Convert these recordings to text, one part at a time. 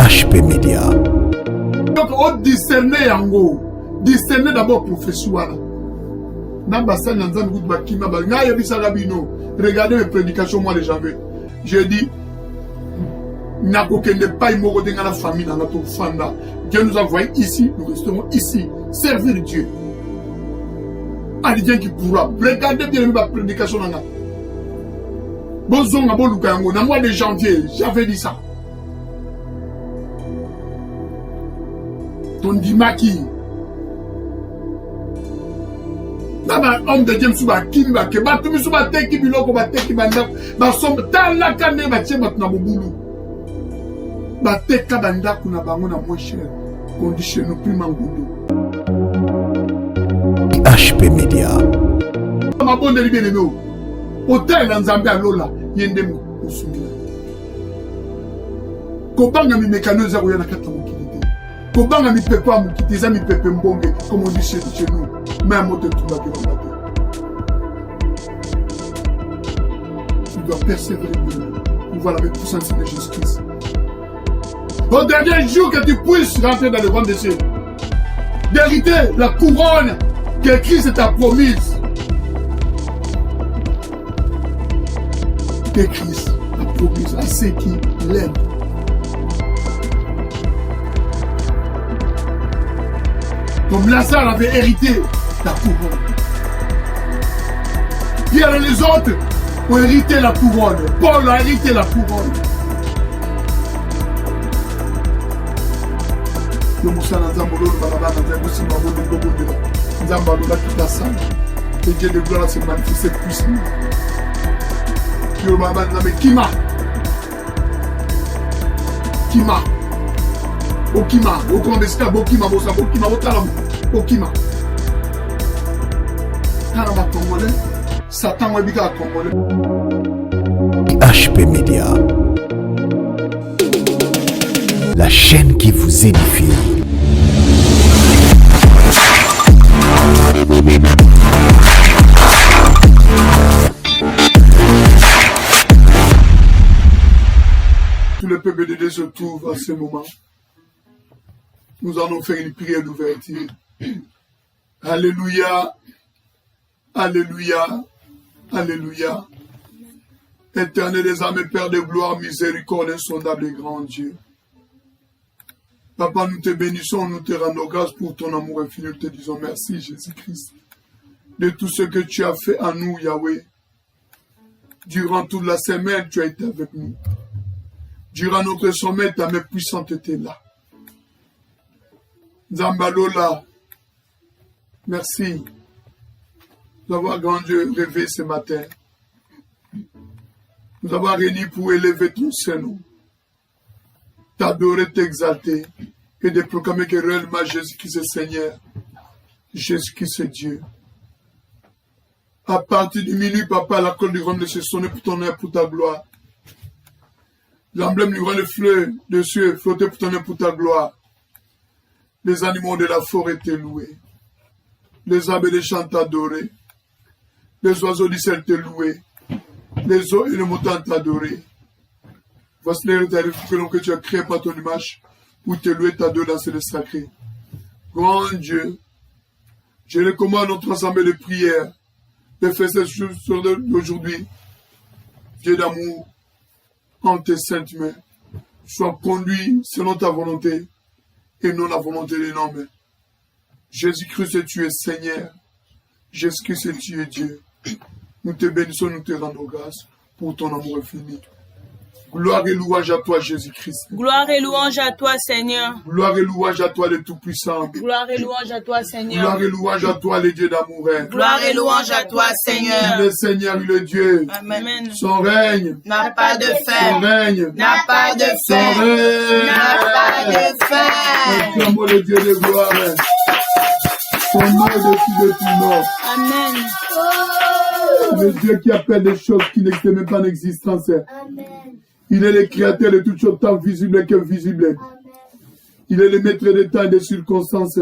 HP Media. Donc, on discerner en gros. Discerner d'abord professionnel. Regardez mes prédications, moi, les j'avais. J'ai dit, pas la famille dans notre fanda. Dieu nous a envoyés ici, nous resterons ici. Servir Dieu. Dieu qui pourra. Regardez bien ma prédication. Dans le mois de janvier, j'avais dit ça. Ton dimaki. Homme de Dieu, souba kimba ke batu mi souba teki biloko ba teki banda ba sombe tala kane ba tchema na bobulu ba teka banda kuna bango na moins cher condition no prix mangudo. HP Media. Ma bonne libéré no hôtel en Zambia lola yende mo osungila ko banga mi mécano za koya na kata mo kilité ko banga mi pepe mo kitiza mi pepe mbonge comme on dit chez nous. Même au-dessus de la gueule. Tu dois persévérer pour voir la puissance de Jésus-Christ. Au dernier jour que tu puisses rentrer dans le royaume des cieux. D'hériter la couronne que Christ t'a promise. Que Christ a promise à ceux qui l'aiment. Comme Lazare avait hérité la couronne. Pierre et les autres ont hérité la couronne. Paul a hérité la couronne. Et Dieu de gloire s'est manifesté puissamment. Kima. Okima, Okondesika, Bokima, Bosa, Bokima, Botalam, Okima. Karaba Congolais, Satan Webika Congolais. HP Media. La chaîne qui vous édifie. Tout le peuple de Dieu se trouve à ce moment. Nous allons faire une prière d'ouverture. Alléluia, alléluia, alléluia. Éternel des âmes, Père de gloire, miséricorde, insondable et grand Dieu. Papa, nous te bénissons, nous te rendons grâce pour ton amour infini. Nous te disons merci, Jésus-Christ, de tout ce que tu as fait à nous, Yahweh. Durant toute la semaine, tu as été avec nous. Durant notre sommet, ta main puissante était là. Zambalola, merci d'avoir grand Dieu rêvé ce matin. Nous avons réunis pour élever ton Saint-Nom, t'adorer, t'exalter et de proclamer que réellement Jésus-Christ est Seigneur, Jésus-Christ est Dieu. À partir du minuit, Papa, la colle du royaume de se sonner pour ton œuvre, pour ta gloire. L'emblème du royaume de fleurs de cieux flotter pour ton œuvre, pour ta gloire. Les animaux de la forêt te loués. Les abeilles des champs t'adorés. Les oiseaux du ciel te loués. Les eaux et les montagnes t'adorés. Voici les que tu as créés par ton image pour te louer, t'adorer dans ce sacré. Grand Dieu, je recommande notre assemblée de prière de faire cette chose d'aujourd'hui. Dieu d'amour, en tes saintes mains, sois conduit selon ta volonté et non la volonté des hommes. Jésus-Christ, tu es Seigneur. Jésus-Christ, tu es Dieu. Nous te bénissons, nous te rendons grâce pour ton amour infini. Gloire et louange à toi, Jésus-Christ. Gloire et louange à toi, Seigneur. Gloire et louange à toi, le Tout-Puissant. Gloire et louange à toi, Seigneur. Gloire et louange à toi, le Dieu d'amour. Gloire et louange à toi, Seigneur. Le Seigneur, le Dieu. Amen. Son règne N'a pas de fin. Son règne N'a pas de Son fin. règne N'a pas de fin. Acclamons le Dieu de gloire. Son nom est dessus de tout nom. Amen. Le Dieu qui appelle des choses qui n'existaient même pas en existence. Amen. Il est le créateur de toutes choses, tant visibles qu'invisibles. Il est le maître des temps et des circonstances.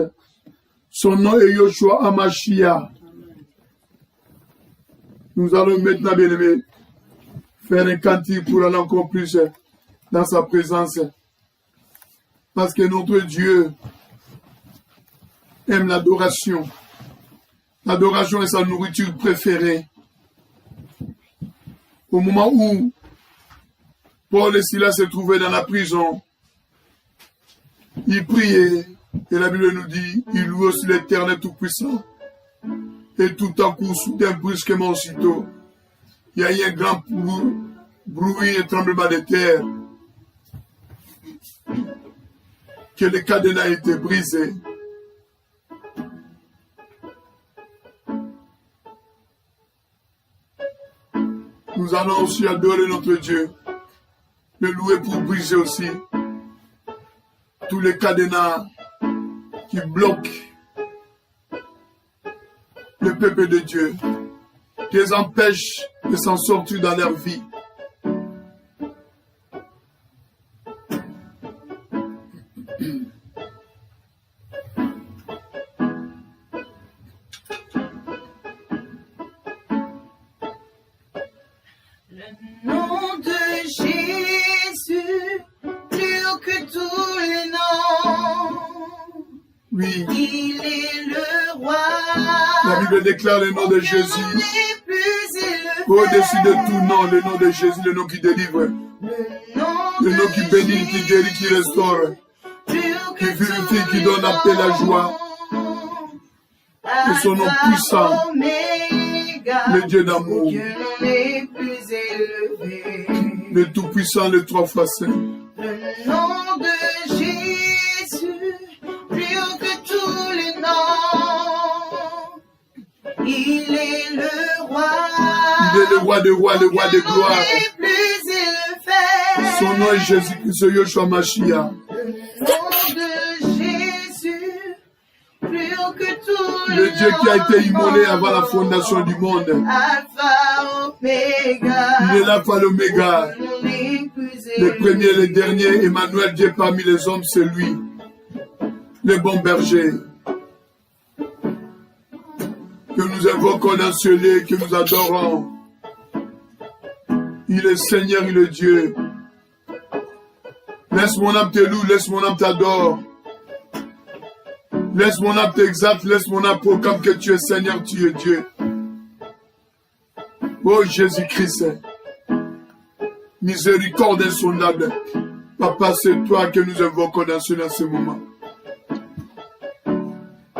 Son nom est Yoshua Amashia. Nous allons maintenant, bien-aimés, faire un cantique pour aller encore plus dans sa présence. Parce que notre Dieu aime l'adoration. L'adoration est sa nourriture préférée. Au moment où Paul et Silas se trouvaient dans la prison, ils priaient, et la Bible nous dit, ils louaient aussi l'Éternel Tout-Puissant. Et tout à coup, soudain, brusquement, aussitôt, il y a eu un grand bruit et tremblement de terre, que le cadenas était brisé. Nous allons aussi adorer notre Dieu, le louer pour briser aussi tous les cadenas qui bloquent le peuple de Dieu, qui les empêchent de s'en sortir dans leur vie. Oui. Il est le roi. La Bible déclare le nom de Jésus au-dessus de tout nom, le nom de Jésus, le nom qui délivre, le nom qui bénit, qui guérit, qui restaure, qui vérifie, qui donne la paix, la joie. Et son nom puissant, le Dieu d'amour, le Tout-Puissant, le Trois fois Saint. Le nom de Jésus, plus haut que tous les noms. Il est le roi. Il est le roi des rois, le roi des gloires. Son nom est Jésus-Christ, Yoshua Mashiach. Le nom de Jésus, plus haut que tous les noms. Le Dieu qui a été immolé avant la fondation du monde. Alpha, Oméga. Il est l'Alpha, l'Oméga. Le premier, le dernier, Emmanuel, Dieu parmi les hommes, c'est lui. Le bon berger. Que nous invoquons dans ce lieu, que nous adorons. Il est Seigneur, il est Dieu. Laisse mon âme te loue, laisse mon âme t'adore. Laisse mon âme t'exalte, laisse mon âme proclame que tu es Seigneur, tu es Dieu. Oh Jésus-Christ, miséricorde insondable. Papa, c'est toi que nous invoquons dans ce moment.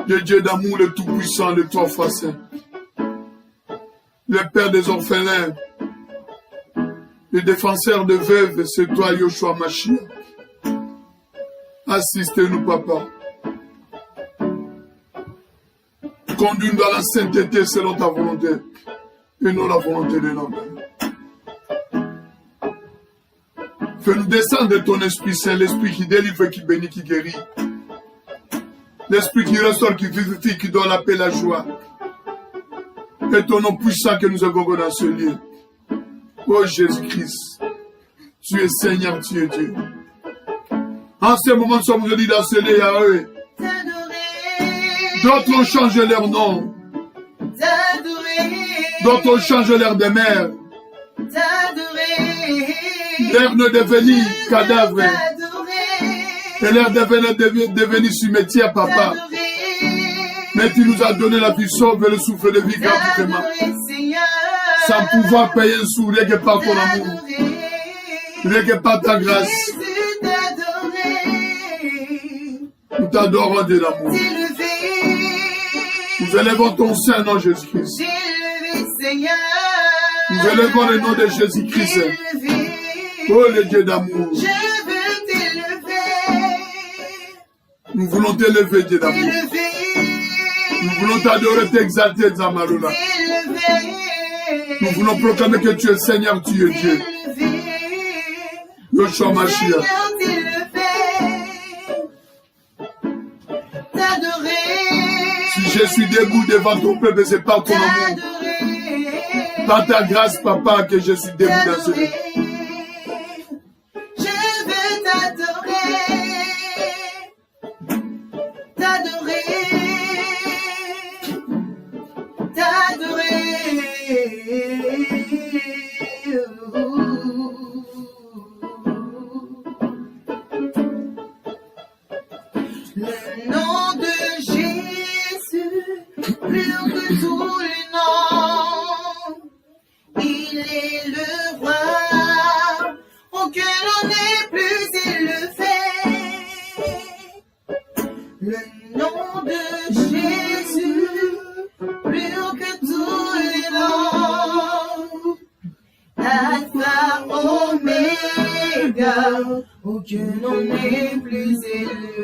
Le Dieu d'amour, le Tout-Puissant, le Trois fois Saint. Le Père des orphelins. Le défenseur de veuves, c'est toi, Yoshua Mashiach. Assistez-nous, Papa. Conduis-nous dans la sainteté selon ta volonté et non la volonté de l'homme. Fais-nous descendre de ton Esprit Saint, l'Esprit qui délivre, qui bénit, qui guérit. L'Esprit qui restaure, qui vivifie, qui donne la paix, la joie. Et ton nom puissant que nous avons dans ce lieu. Oh Jésus-Christ, tu es Seigneur, tu es Dieu. En ce moment, nous sommes venus dans ce lieu, Yahweh. D'autres ont changé leur nom. D'autres ont changé leur demeure. L'air ne devenir cadavre. Et l'air devenir cimetière, Papa. Mais tu nous as donné la vie sauve et le souffle de vie gratuitement. Sans pouvoir payer un sou, rien que par ton amour. Rien que par ta grâce. Nous t'adorons de l'amour. Nous élevons ton saint nom, Jésus-Christ. Nous élevons le nom de Jésus-Christ. Oh, le Dieu d'amour. Nous voulons t'élever, Dieu d'amour. Nous voulons t'adorer, t'exalter, Zamaroula. Nous voulons proclamer que tu es Seigneur, tu es Dieu. Yoshua Mashiach. Si je suis debout devant ton peuple, c'est par ton amour. Par ta grâce, Papa, que je suis debout dans ce lieu. Le nom de Jésus, plus haut que tous les noms. Il est le roi, aucun nom n'est plus élevé. Le nom de Jésus, plus haut que tous les noms. Alpha, Oméga, aucun nom n'est plus élevé.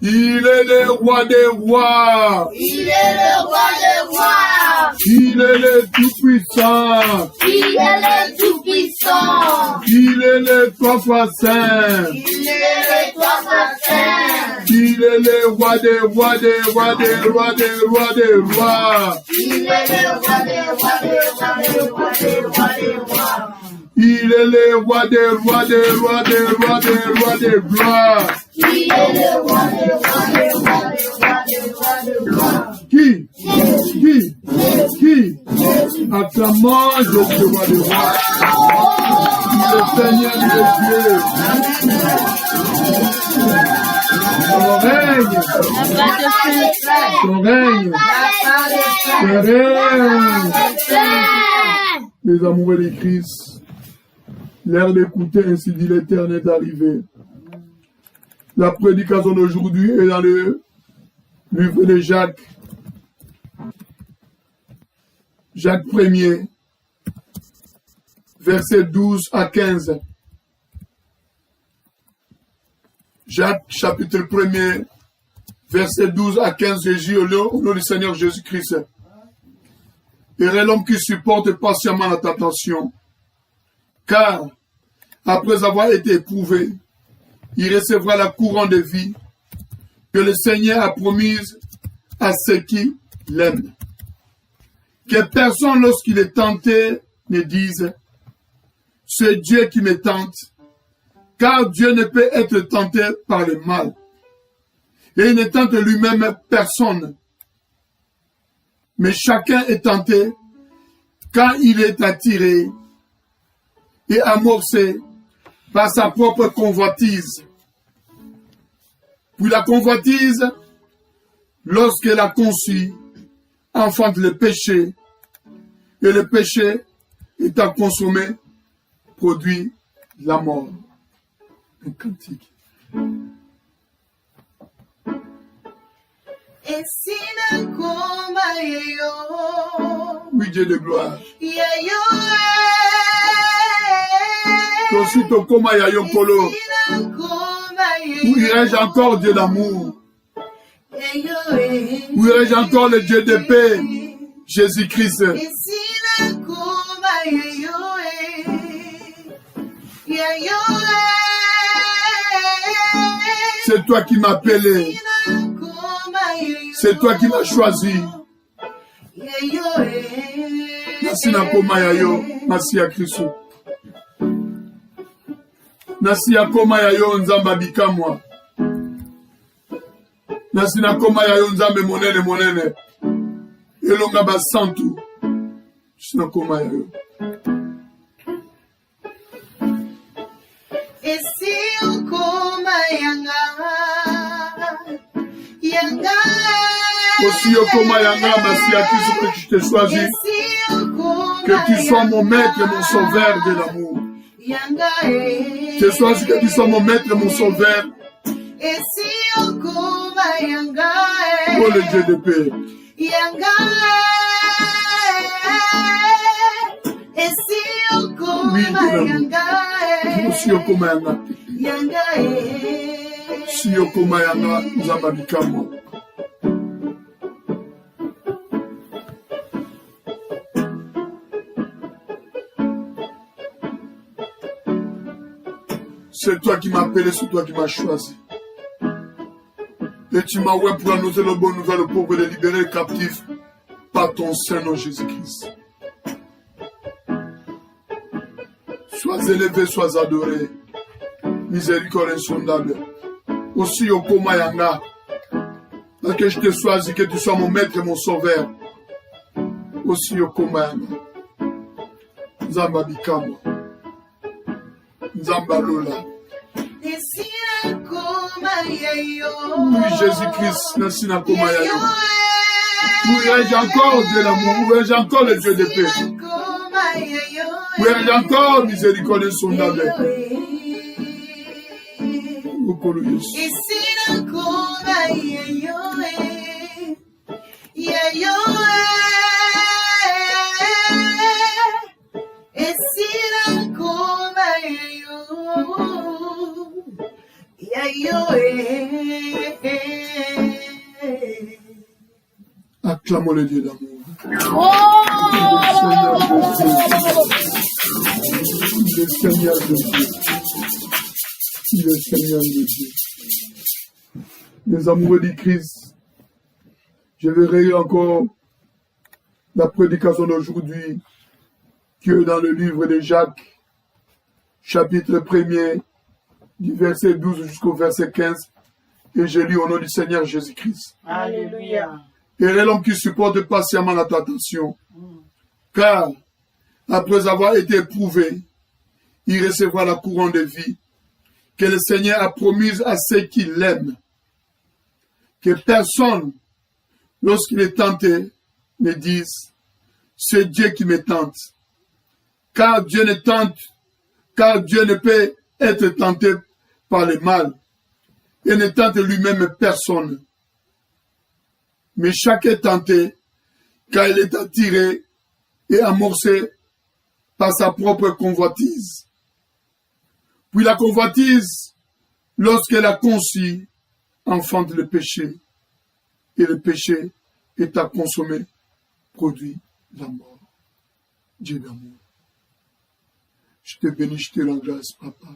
Il est le roi des rois. Il est le roi des rois. Il est le tout-puissant. Il est le tout-puissant. Il est le trois-fois saint. Il est le trois-fois saint. Il est le roi des rois, des rois, des rois, des rois, des rois. Il est le roi des rois, des rois, des rois, des rois, des rois. Il est le roi des rois, des rois, des rois, des rois, des gloires. Il est le roi des rois, des rois, des rois, des rois, des rois. Qui? Acclamons Jésus, roi des rois. Le Seigneur des dieux. Son règne. Son règne. Son règne. Mes amoureux de Christ, l'heure d'écouter, ainsi dit l'Éternel est arrivé. La prédication d'aujourd'hui est dans le livre de Jacques. Jacques 1er, versets 12 à 15. Jacques chapitre 1er, versets 12 à 15, Jésus au nom du Seigneur Jésus-Christ. Heureux l'homme qui supporte patiemment la tentation, car après avoir été éprouvé, il recevra la couronne de vie que le Seigneur a promise à ceux qui l'aiment. Que personne, lorsqu'il est tenté, ne dise « C'est Dieu qui me tente », car Dieu ne peut être tenté par le mal. Et il ne tente lui-même personne. Mais chacun est tenté quand il est attiré et amorcé par sa propre convoitise. Puis la convoitise, lorsqu'elle a conçu, enfante le péché, et le péché, étant consommé, produit la mort. Un cantique. Oui, Dieu de gloire. Ensuite, au coma yayo polo. Où irai-je encore, Dieu d'amour? Où irai-je encore, le Dieu de paix, Jésus-Christ? C'est toi qui m'as appelé. C'est toi qui m'as choisi. Merci na koma yayo, merci à Christ. Nasi ya koma yayo nzamba bikamwa. Nasi na koma yayo nzambe monene monene. Elonga basantu. Nasi na koma yayo. Esi okoma yanga. Yanga. Aussi okoma yanga, merci à Christ que je t'ai choisi. Que tu sois mon maître et mon sauveur de l'amour. Je choisis que tu sois mon maître et mon sauveur. Oh le Dieu de paix. Oui, Dieu aussi okoma yanga. Si okoma yanga, nzamba bikamwa. C'est toi qui m'as appelé, c'est toi qui m'as choisi. Et tu m'as oué pour annoncer la bonne nouvelle aux pauvres et de libérer les captifs par ton Saint-Nom Jésus-Christ. Sois élevé, sois adoré. Miséricorde insondable. Aussi au coma yanga. Parce que je t'ai choisi, que tu sois mon maître et mon sauveur. Aussi au coma yanga. Nzamba bikamo. Nzamba lola. Oui, Jésus-Christ, merci Nakoma Yayo. Oui, ai-je encore Dieu d'amour? Oui, ai-je encore le Dieu de paix? Oui, ai-je encore miséricorde son David? Acclamons le Dieu d'amour. Il est Seigneur de Dieu. Il est Seigneur de Dieu. Les amoureux du Christ, je verrai encore la prédication d'aujourd'hui qui est dans le livre de Jacques, chapitre 1er, du verset 12 jusqu'au verset 15, et je lis au nom du Seigneur Jésus-Christ. Alléluia. Et l'homme qui supporte patiemment la tentation, car après avoir été éprouvé, il recevra la couronne de vie que le Seigneur a promise à ceux qui l'aiment. Que personne, lorsqu'il est tenté, ne dise, c'est Dieu qui me tente. Car Dieu ne peut être tenté par le mal et ne tente lui-même personne. Mais chacun est tenté car il est attiré et amorcé par sa propre convoitise. Puis la convoitise, lorsqu'elle a conçu, enfante le péché. Et le péché est à consommer, produit la mort. Dieu d'amour. Je te bénis, je te rends grâce, papa.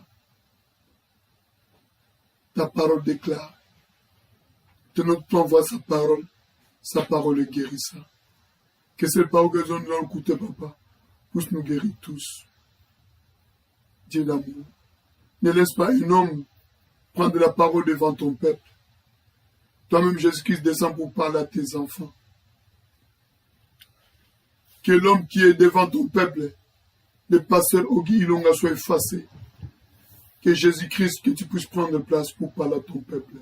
Ta parole déclare que notre envoie sa parole est guérissante. Que cette parole que nous allons écouter, papa, puisse nous guérir tous. Dieu d'amour, ne laisse pas un homme prendre la parole devant ton peuple. Toi-même, Jésus-Christ, descend pour parler à tes enfants. Que l'homme qui est devant ton peuple, le pasteur Ogi Ilonga, soit effacé. Que Jésus-Christ, que tu puisses prendre place pour parler à ton peuple.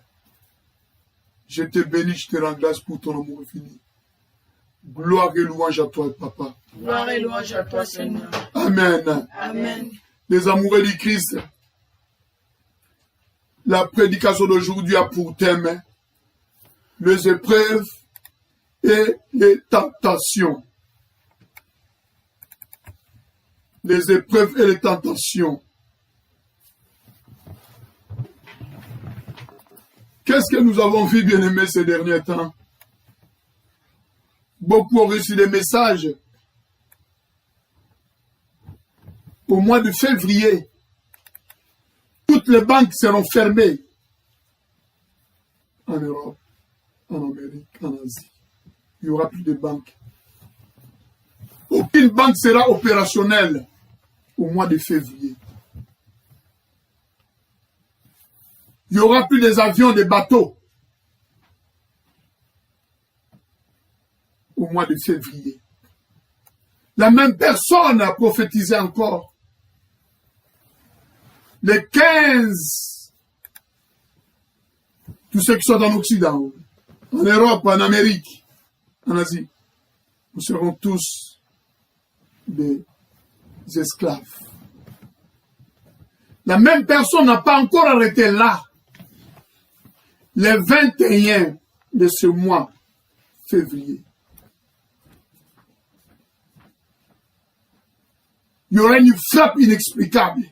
Je te bénis, je te rends grâce pour ton amour infini. Gloire et louange à toi, papa. Gloire et louange à toi, Seigneur. Amen. Amen. Les amoureux du Christ, la prédication d'aujourd'hui a pour thème les épreuves et les tentations. Les épreuves et les tentations. Qu'est-ce que nous avons vu, bien-aimés, ces derniers temps? Beaucoup ont reçu des messages. Au mois de février, toutes les banques seront fermées. En Europe, en Amérique, en Asie. Il n'y aura plus de banques. Aucune banque sera opérationnelle au mois de février. Il n'y aura plus des avions, des bateaux au mois de février. La même personne a prophétisé encore. Les 15, tous ceux qui sont en Occident, en Europe, en Amérique, en Asie, nous serons tous des esclaves. La même personne n'a pas encore arrêté là. Le 21 de ce mois, février. Il y aura une frappe inexplicable.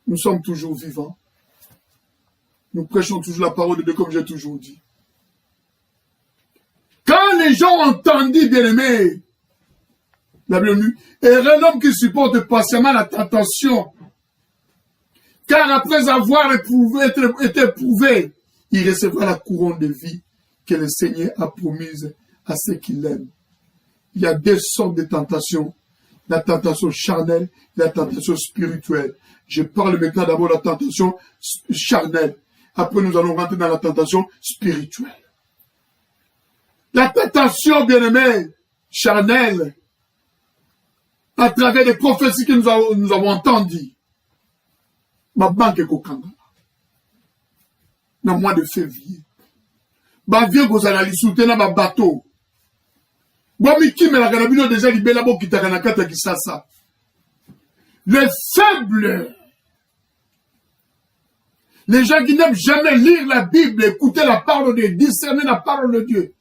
Nous sommes toujours vivants. Nous prêchons toujours la parole de Dieu comme j'ai toujours dit. Quand les gens ont entendu, bien-aimés, la bienvenue, et l'homme qui supporte patiemment la tentation, car après avoir été éprouvé, il recevra la couronne de vie que le Seigneur a promise à ceux qui l'aiment. Il y a deux sortes de tentations. La tentation charnelle et la tentation spirituelle. Je parle maintenant d'abord de la tentation charnelle. Après, nous allons rentrer dans la tentation spirituelle. La tentation, bien-aimée, charnelle, à travers les prophéties que nous avons entendues. Ma banque est kokanga. Dans le mois de février. Ba vieux kozala li soutenir ba bateau. Bon mi qui me la carabino déjà libéré la boque qui t'a kanakata qui ça. Les faibles. Les gens qui n'aiment jamais lire la Bible, écouter la parole de Dieu, discerner la parole de Dieu.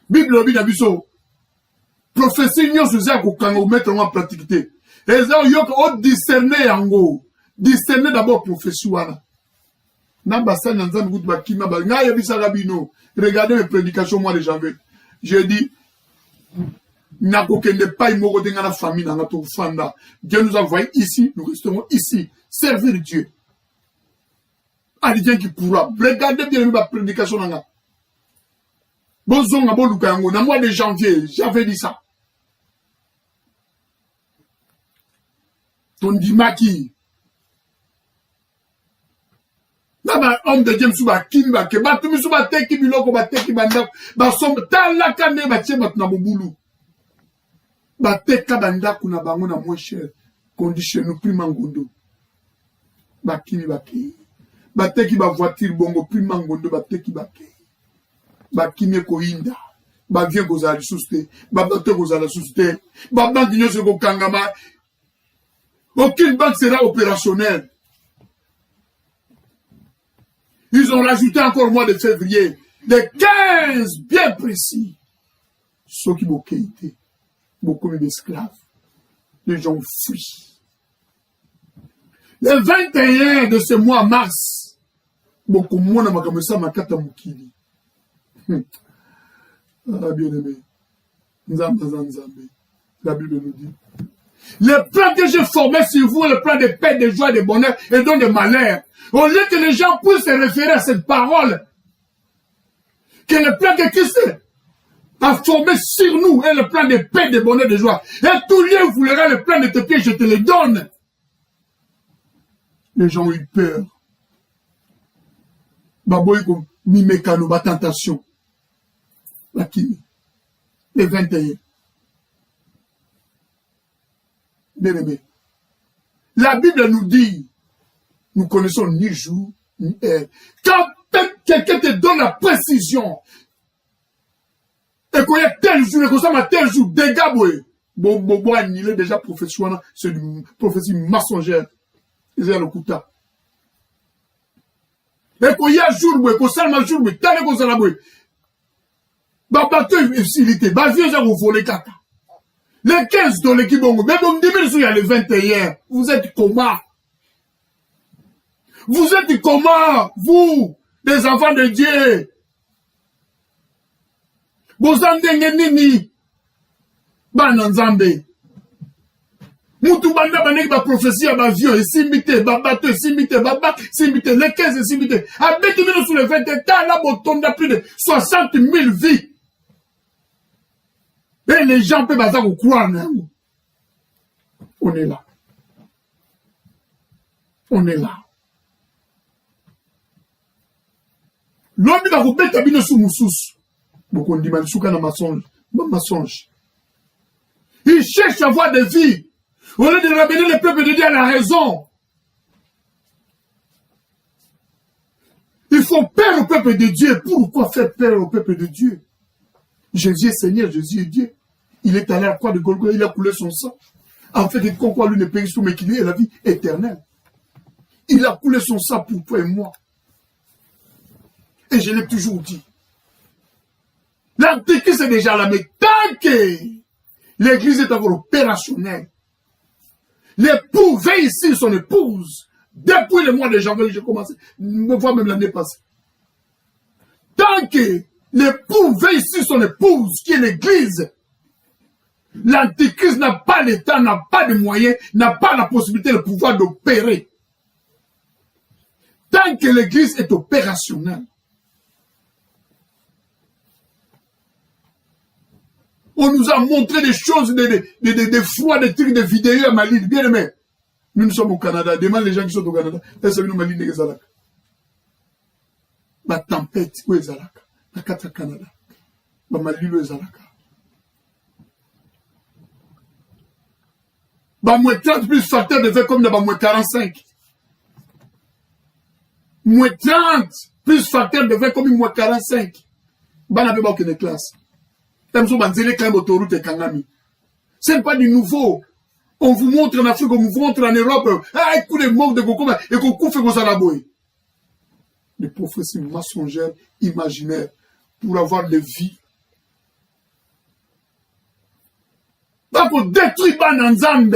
Bible obi na biso. Prophétie nyonso za ko kanga mettre en pratique. Et ça yo ko discerner yango. Discerner d'abord prophétie wana. Nambasa nanzan gout ba kima ba nga yebisa rabino. Regardez mes prédications moi les janvier. Je dis nakokende pas imoko tenga na famille na to fanda. Dieu nous a envoyé ici, nous resterons ici, servir Dieu. Alidien qui pourra. Regardez bien ma prédication nanga. Bozonga boluka yango na mois de janvier, j'avais dit ça. Ton dimaki. Naba homme de Dieu souba kimba ke batumi souba teki biloko ba teki banda ba somba tala kane ba tchema na bobulu. Ba teka banda kuna bango na moins cher condition nous prix mangondo. Ba kimi ba ki. Ba teki ba voiture bongo prix mangondo ba teki ba ki. Ba kimi ko inda. Ba vient kozala susté. Ba bato kozala susté. Ba banque nyose ko kangama. Aucune banque sera opérationnelle. Ils ont rajouté encore le mois de février, les 15 bien précis. Ceux qui m'ont quitté, beaucoup d'esclaves. Les gens fuient. Le 21 de ce mois mars, beaucoup moins de makamesa makata mukili. Ah, bien aimé. La Bible nous dit. Le plan que j'ai formé sur vous, le plan de paix, de joie, de bonheur et donc de malheur. Au lieu que les gens puissent se référer à cette parole, que le plan que Christ a formé sur nous est le plan de paix, de bonheur, de joie. Et tout lieu où vous verrez le plan de tes pieds, je te le donne. Les gens ont eu peur. Baboïko, mimekano, ba tentation. La kimi. Les 21. Bien-aimé. La Bible nous dit, nous connaissons ni jour, ni heure. Quand quelqu'un te donne la précision, et qu'il y a tel jour, et qu'on s'en a tel jour, dégâts, il est déjà professionnel, c'est une prophétie mensongère. C'est le kuta. Et qu'il y a jour, qu'on s'en a jour, tel qu'on s'en a, bateau, il était, vieux, ça vous volez caca. Les 15 dans l'équipe, mais bon, il y a les 21. Vous êtes comment? Vous êtes comment? Vous, les enfants de Dieu? Vous entendez nini? Bananzambe. Moutou banda banek ba prophétie à ba vieux, simité, ba bateau, simité, ba simité, les 15 simité. Avec nous sur les 21, là, on a plus de 60 000 vies. Et les gens peuvent pas croire. On est là. On est là. L'homme va vous mettre à bino sous moussous. Beaucoup on dit malsouka na mensonge. Il cherche à avoir des vies. Au lieu de ramener le peuple de Dieu à la raison. Il faut peur au peuple de Dieu. Pourquoi faire peur au peuple de Dieu? Jésus est Seigneur, Jésus est Dieu. Il est allé à la croix de Golgotha, il a coulé son sang. En fait, qu'on croit lui ne périsse tout, mais qu'il ait la vie éternelle. Il a coulé son sang pour toi et moi. Et je l'ai toujours dit. L'antéchrist est déjà là, mais tant que l'église est encore opérationnelle, l'époux veille ici son épouse. Depuis le mois de janvier, j'ai commencé, me voir même l'année passée. Tant que l'époux veille ici son épouse, qui est l'église, l'antéchrist n'a pas l'état, n'a pas de moyens, n'a pas la possibilité, le pouvoir d'opérer. Tant que l'église est opérationnelle. On nous a montré des choses, des froids, des trucs, des vidéos à Mali. Bien aimé. Nous sommes au Canada. Demande les gens qui sont au Canada. Est-ce que nous Mali n'est Zalaka? La tempête, où est Zalaka? La carte Canada. La Mali, où est Zalaka? moins 30 plus facteur de fait comme dans moins 45. Moins 30 plus facteur de fait comme moins 45. Bana beba aucune classe. Ce n'est pas du nouveau. On vous montre en Afrique, on vous montre en Europe. Ah, écoute les morts de Coco et qu'on fait vos alaboués. Les prophéties mensongères, imaginaires, pour avoir des vies. Donc, on détruit Bananzambe.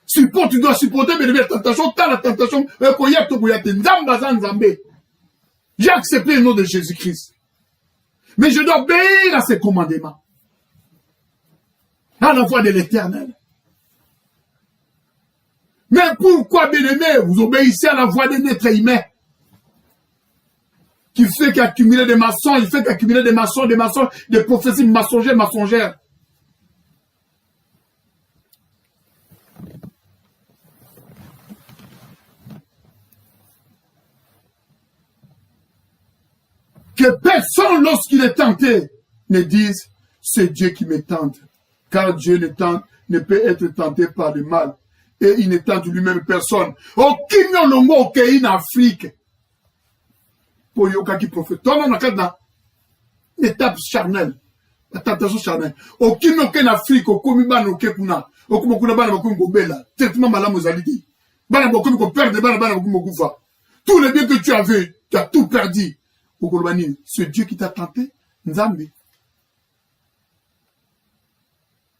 Support, tu dois supporter, mais la tentation, t'as la tentation, j'ai accepté le nom de Jésus-Christ. Mais je dois obéir à ses commandements. À la voix de l'Éternel. Mais pourquoi, bien-aimé, vous obéissez à la voix d'un être humain qui fait qu'accumuler des mensonges, il fait qu'accumuler des mensonges, des prophéties mensongères. Que personne, lorsqu'il est tenté, ne dise, c'est Dieu qui me tente. Car Dieu ne peut être tenté par le mal. Et il ne tente lui-même personne. Aucun longo okei en Afrique. Pour yoka qui prophète. On a une étape charnelle. La tentation charnelle. Aucun en Afrique, aucun ban oké kuna. Aucun kuna ban bakun gobela. Traitement malade aux alidis. Ban bakun ko perdre ban bakun mokufa. Tous les biens que tu avais, tu as tout perdu. C'est Dieu qui t'a tenté, Nzambe.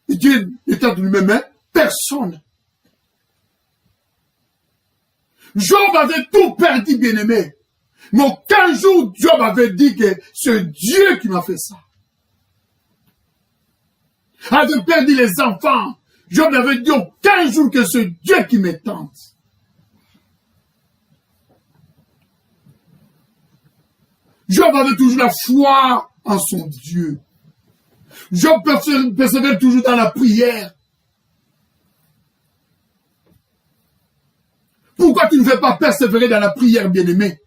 Et Dieu ne tente lui-même, personne. Job avait tout perdu, bien-aimé. Mais aucun jour, Job avait dit que c'est Dieu qui m'a fait ça. Avait perdu les enfants. Job n'avait dit aucun jour que c'est Dieu qui me tente. Job avait toujours la foi en son Dieu. Job persévère toujours dans la prière. Pourquoi tu ne veux pas persévérer dans la prière, bien-aimé?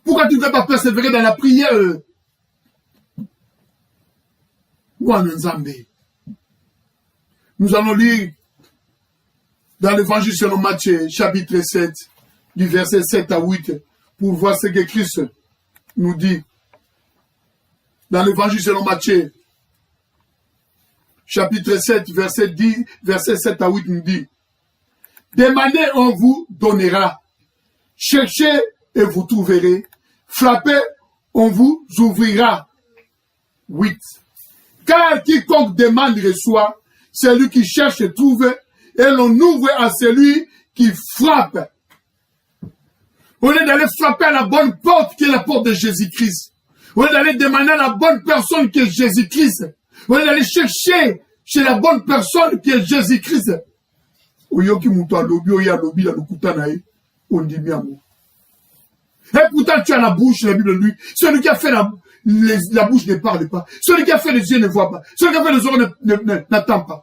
Pourquoi tu ne veux pas persévérer dans la prière? Nous allons lire dans l'évangile selon Matthieu, chapitre 7, du verset 7 à 8, pour voir ce que Christ nous dit. Dans l'évangile selon Matthieu, chapitre 7, verset 7 à 8 nous dit, demandez, on vous donnera. Cherchez et vous trouverez. Frappez, on vous ouvrira. 8. Car quiconque demande reçoit, celui qui cherche trouve, et l'on ouvre à celui qui frappe. Au lieu d'aller frapper à la bonne porte qui est la porte de Jésus-Christ. Au lieu d'aller demander à la bonne personne qui est Jésus-Christ. Au lieu d'aller chercher chez la bonne personne qui est Jésus-Christ. Et pourtant tu as la bouche, la Bible lui. Celui qui a fait la bouche ne parle pas. Celui qui a fait les yeux ne voit pas. Celui qui a fait les oreilles n'attend pas.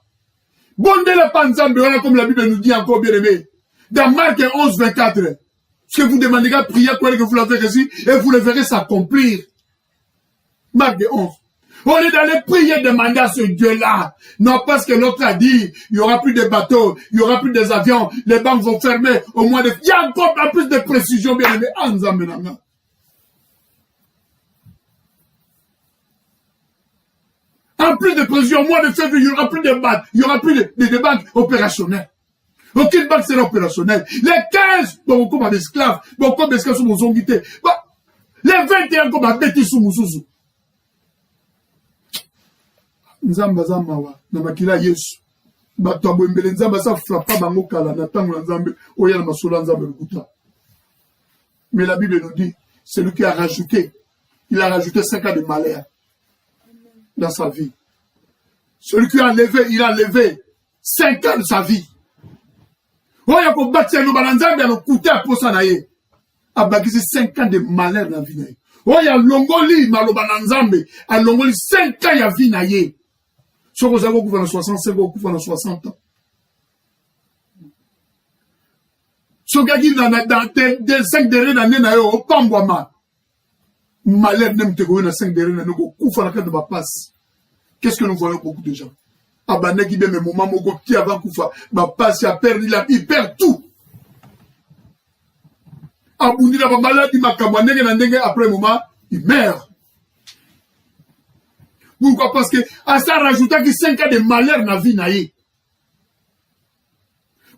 Bondez la panzambe, voilà comme la Bible nous dit encore, bien aimé. Dans Marc 11, 24, ce que vous demandez à prier, que vous l'avez reçu, et vous le verrez s'accomplir. Marc 11. Au lieu d'aller prier, demander à ce Dieu-là. Non, parce que l'autre a dit, il n'y aura plus de bateaux, il n'y aura plus des avions, les banques vont fermer au mois de... Il y a encore plus de précision, bien aimé. En plus de précision, au mois de février, il n'y aura plus de banques, il n'y aura plus de banques opérationnelles. Aucune banque sera opérationnelle. Les 15, bon, comme des esclaves, bon, comme des esclaves sont mon zonguité. Les 21, comme un bêtis sous Moussouzou. Nzamba Zamawa, Namakila Yesu. Batabo Mbele Nzamba sa frappa bango kala, Natango Nzambe, Oya Namasula Nzambe Lukuta. Mais la Bible nous dit, c'est lui qui a rajouté. Il a rajouté 5 ans de malheur dans sa vie. Celui qui a enlevé, il a enlevé 5 ans de sa vie. Oya ko bâtir no balanzambe a coûté à Posanaye. A bâti 5 ans de malheur dans la vie. Oya longoli malobananzambe a longoli 5 ans ya vie na ye. Si vous avez couvert dans 65 ans, vous couvert dans 60 ans. Sokaki dans des 5 dernières années, na yo, pambouama. Malheur n'aime te gouer dans 5 dernières années, koufa la carte de ma passe. Qu'est-ce que nous voyons beaucoup de gens? Abane qui bien mes moments, mon qui avant koufa, ma passe, il perd tout. Aboundi la maladie, ma kamouane, après moment, il meurt. Pourquoi? Parce que, à ça, rajouta que 5 ans de malheur dans la vie, naïe.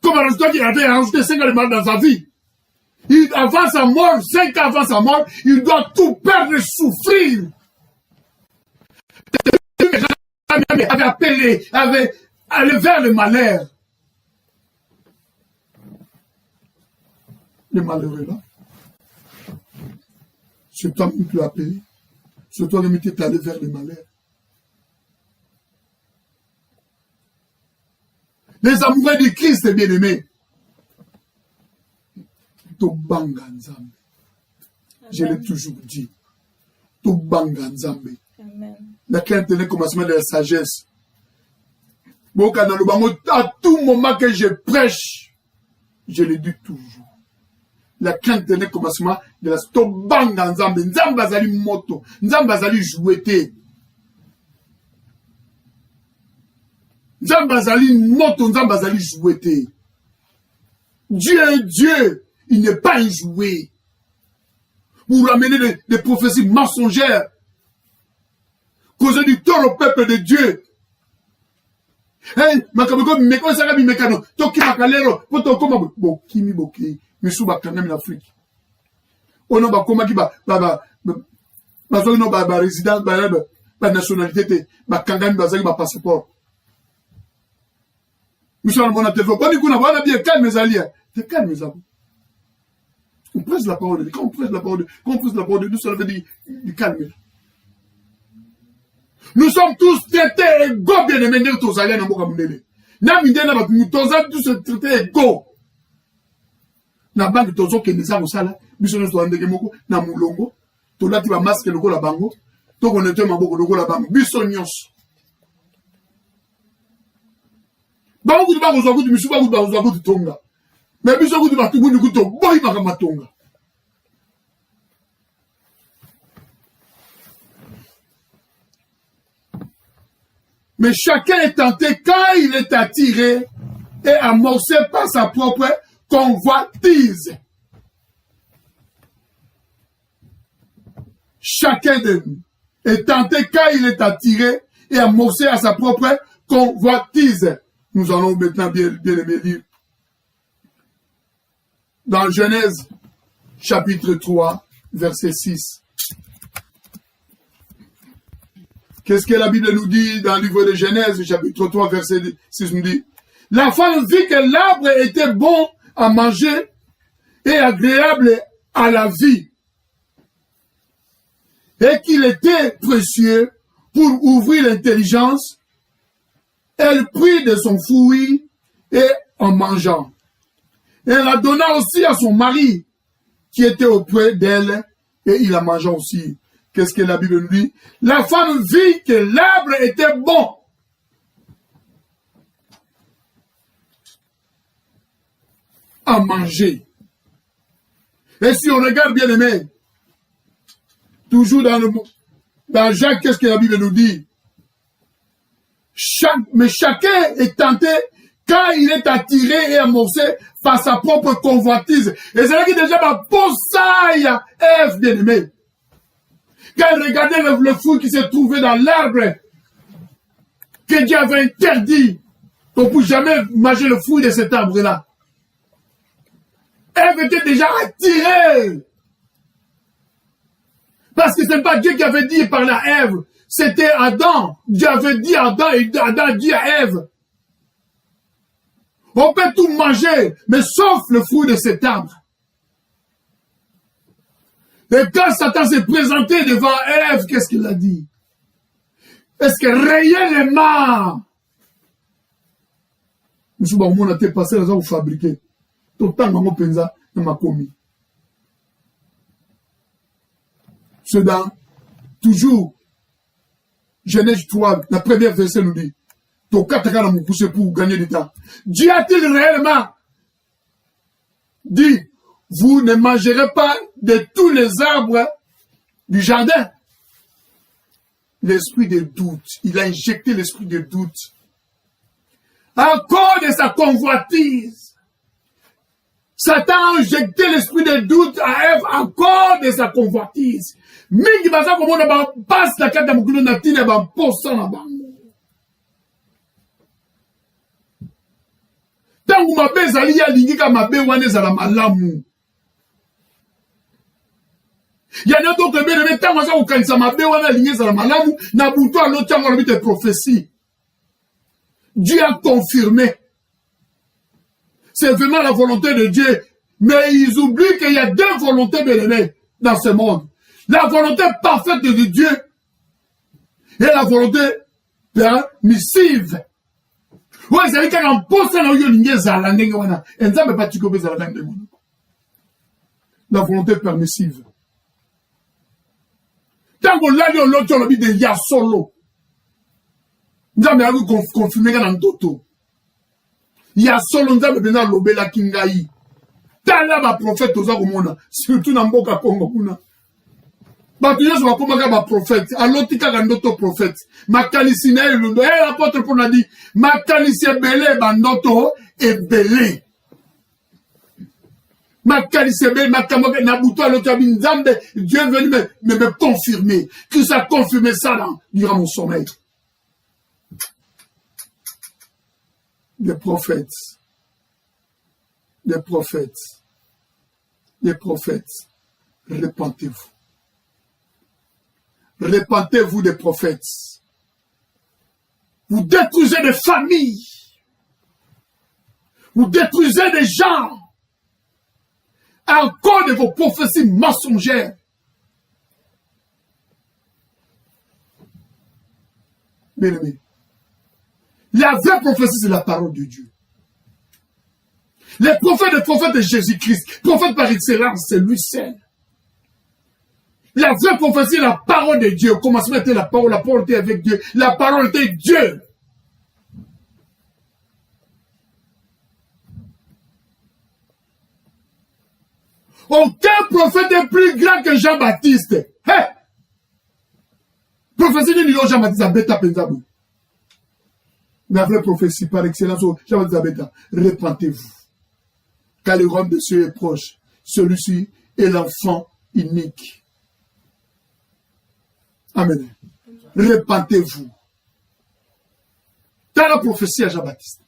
Comme rajouta qu'il avait rajouté 5 ans de malheur dans sa vie. Avant sa mort, 5 ans avant sa mort, il doit tout perdre et souffrir. Avait appelé, avait allé vers le malheur. Le malheureux là. C'est toi qui tu as appelé. C'est toi qui t'es allé vers le malheur. Les amoureux de Christ, bien-aimés. Tobanga Nzambe. Je l'ai toujours dit. Tobanga Nzambe. La crainte est le commencement de la sagesse. À tout moment que je prêche, je le dis toujours. La crainte est le commencement de la Tobanga Nzambe. Nzambe azali moto. Nzambe azali jouete. Nzambe azali moto. Nzambe azali jouete. Dieu est Dieu. Il n'est pas un jouet. Vous ramenez des prophéties mensongères. Causer du tort au peuple de Dieu. Hein? Makaboko meko saka mekano. Toki makalero. Poto koma bokimi boki. Misu bakangami l'Afrique. Ono bakoma ki ba soki no ba résident ba nationalité te bakangami bazaki ba passeport. Misu na mona telefon. Boni kuna bana bien calme zalia. Te calme zabu. On presse la parole de Dieu. Quand on presse la parole de Dieu, ça veut dire du calme. Nous sommes tous traités égaux, bien-aimés, tous allés dans le monde. Nous tous traités égaux. Na banque tozo ke nisa musala, biso no ndenge moko na mulongo, to lati ba masque loko la bango, to konete maboko loko la bango, biso nyonso. Bango ku bango zo ku misu bango ba zo ku tonga. Mais biso ku ba tubu ku to boy ba matonga. Mais chacun est tenté quand il est attiré et amorcé par sa propre convoitise. Chacun de nous est tenté quand il est attiré et amorcé à sa propre convoitise. Nous allons maintenant bien aimer lire. Dans Genèse, chapitre 3, verset 6. Qu'est-ce que la Bible nous dit dans le livre de Genèse, chapitre 3, verset 6 nous dit? La femme vit que l'arbre était bon à manger et agréable à la vie, et qu'il était précieux pour ouvrir l'intelligence. Elle prit de son fruit et en mangeant. Elle la donna aussi à son mari qui était auprès d'elle et il la mangea aussi. Qu'est-ce que la Bible nous dit? La femme vit que l'arbre était bon. À manger. Et si on regarde bien aimé, toujours dans Jacques, qu'est-ce que la Bible nous dit? Mais chacun est tenté quand il est attiré et amorcé par sa propre convoitise. Et c'est là qu'il déjà va pousser à Ève, bien aimé. Quand il regardait le fruit qui se trouvait dans l'arbre, que Dieu avait interdit, on ne pouvait jamais manger le fruit de cet arbre-là. Ève était déjà attirée. Parce que ce n'est pas Dieu qui avait dit par la Ève, c'était Adam. Dieu avait dit à Adam et Adam dit à Ève. On peut tout manger, mais sauf le fruit de cet arbre. Et quand Satan s'est présenté devant Ève, qu'est-ce qu'il a dit? Est-ce que réellement, monsieur Baumon a été passé là où fabriquer. Tout le temps, maman pensa, il m'a commis. C'est dans, toujours, Genèse 3, la première verset nous dit, ton 4 ans m'a poussé pour gagner du temps. Dieu a-t-il réellement dit, vous ne mangerez pas de tous les arbres du jardin. L'esprit de doute, il a injecté l'esprit de doute. Encore de sa convoitise. Satan a injecté l'esprit de doute à Ève encore de sa convoitise. Mingi baza komona ba passe na kata mukulu na tina ba posa na bango. Tangu mabe ezali ya lingi ka mabe wana ezala malamu. Yana donc bébé tangu aza kokanisa mabe wana lingi ezala malamu na buto alo tangu alobi te prophétie. Dieu a confirmé. C'est vraiment la volonté de Dieu. Mais ils oublient qu'il y a deux volontés bien-aimées dans ce monde. La volonté parfaite de Dieu et la volonté permissive. Ouais, c'est quand on pose ça dans la volonté permissive. Tant qu'on l'a dit, on l'a dit de ya solo. Nous avons confirmé dans le toto. Ya solo nzambe bena lobela kingai. Tala ba prophète oza komona, surtout na mboka Congo kuna. Ba tuyo so bakoma ba prophète, alotika ka ndoto prophète. Makanisi na elundo, l'apôtre Paul a dit, makanisi ebele ba ndoto ebele. Makanisi ebele makambo na buto alotika binzambe, Dieu est venu me confirmer, que ça confirmé ça là durant mon sommeil. Des prophètes, repentez-vous. Repentez-vous des prophètes. Vous détruisez des familles. Vous détruisez des gens. Encore de vos prophéties mensongères. Bien-aimés. La vraie prophétie, c'est la parole de Dieu. Les prophètes de Jésus-Christ, prophète par excellence, c'est lui seul. La vraie prophétie, la parole de Dieu. Au commencement était la parole était avec Dieu. La parole était Dieu. Aucun prophète est plus grand que Jean-Baptiste. Hey! Prophétie de Jean-Baptiste a bêta pensable. La vraie prophétie par excellence, repentez-vous. Car le royaume de Dieu est proche. Celui-ci est l'enfant unique. Amen. Repentez-vous. Dans la prophétie à Jean-Baptiste.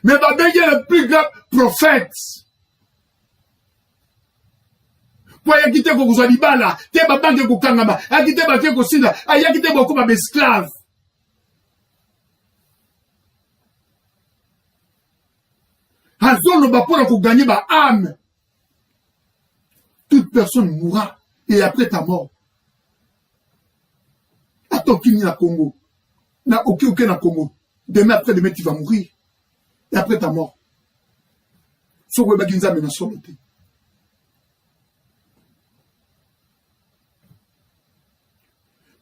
Mais Babel est le plus grand prophète. Pour y quitter vos alibala, te babange kukangama, a quitter baké kosila, a y quitter beaucoup d'esclaves. Pour gagner ma âme. Toute personne mourra et après ta mort. Attends qu'il n'y a Congo. N'a aucun na Congo. Demain après demain tu vas mourir. Et après ta mort.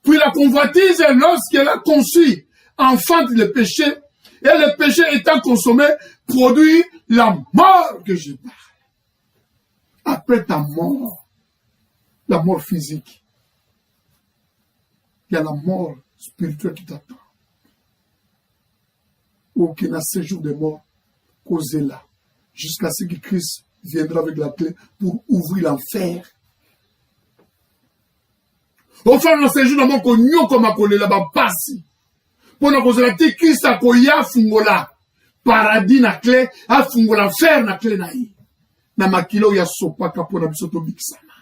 Puis la convoitise, lorsqu'elle a conçu, enfante le péché, et le péché étant consommé, produit la mort que je parle. Après ta mort, la mort physique, il y a la mort spirituelle qui t'attend. Aucun séjour de mort causé là, jusqu'à ce que Christ viendra avec la clé pour ouvrir l'enfer. Au fond, dans séjour de mort, qu'on y a comme à là-bas, passi. Pour nous poser Christ a koya fungola paradis na clé a fungola fer na clé na yi na makilo ya sopa kapona bisoto bixama.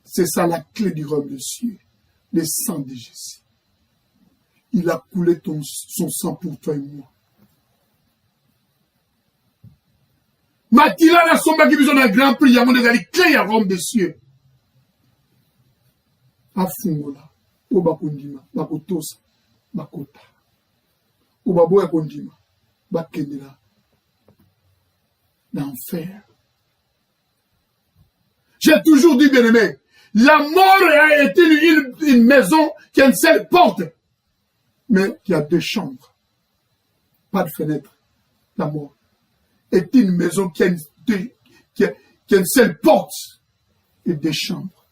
C'est ça la clé du royaume de Dieu, le sang de Jésus. Il a coulé son sang pour toi et moi. Makila na somba qui besoin d'un grand prix ya monde ezali clé ya royaume de Dieu. A fungola o bakundima bakotosa bakota obaboya kondima bakendela l'enfer. J'ai toujours dit, bien aimé, la mort a été une maison qui a une seule porte mais qui a deux chambres, pas de fenêtre. La mort, est une maison qui a une seule porte et des chambres.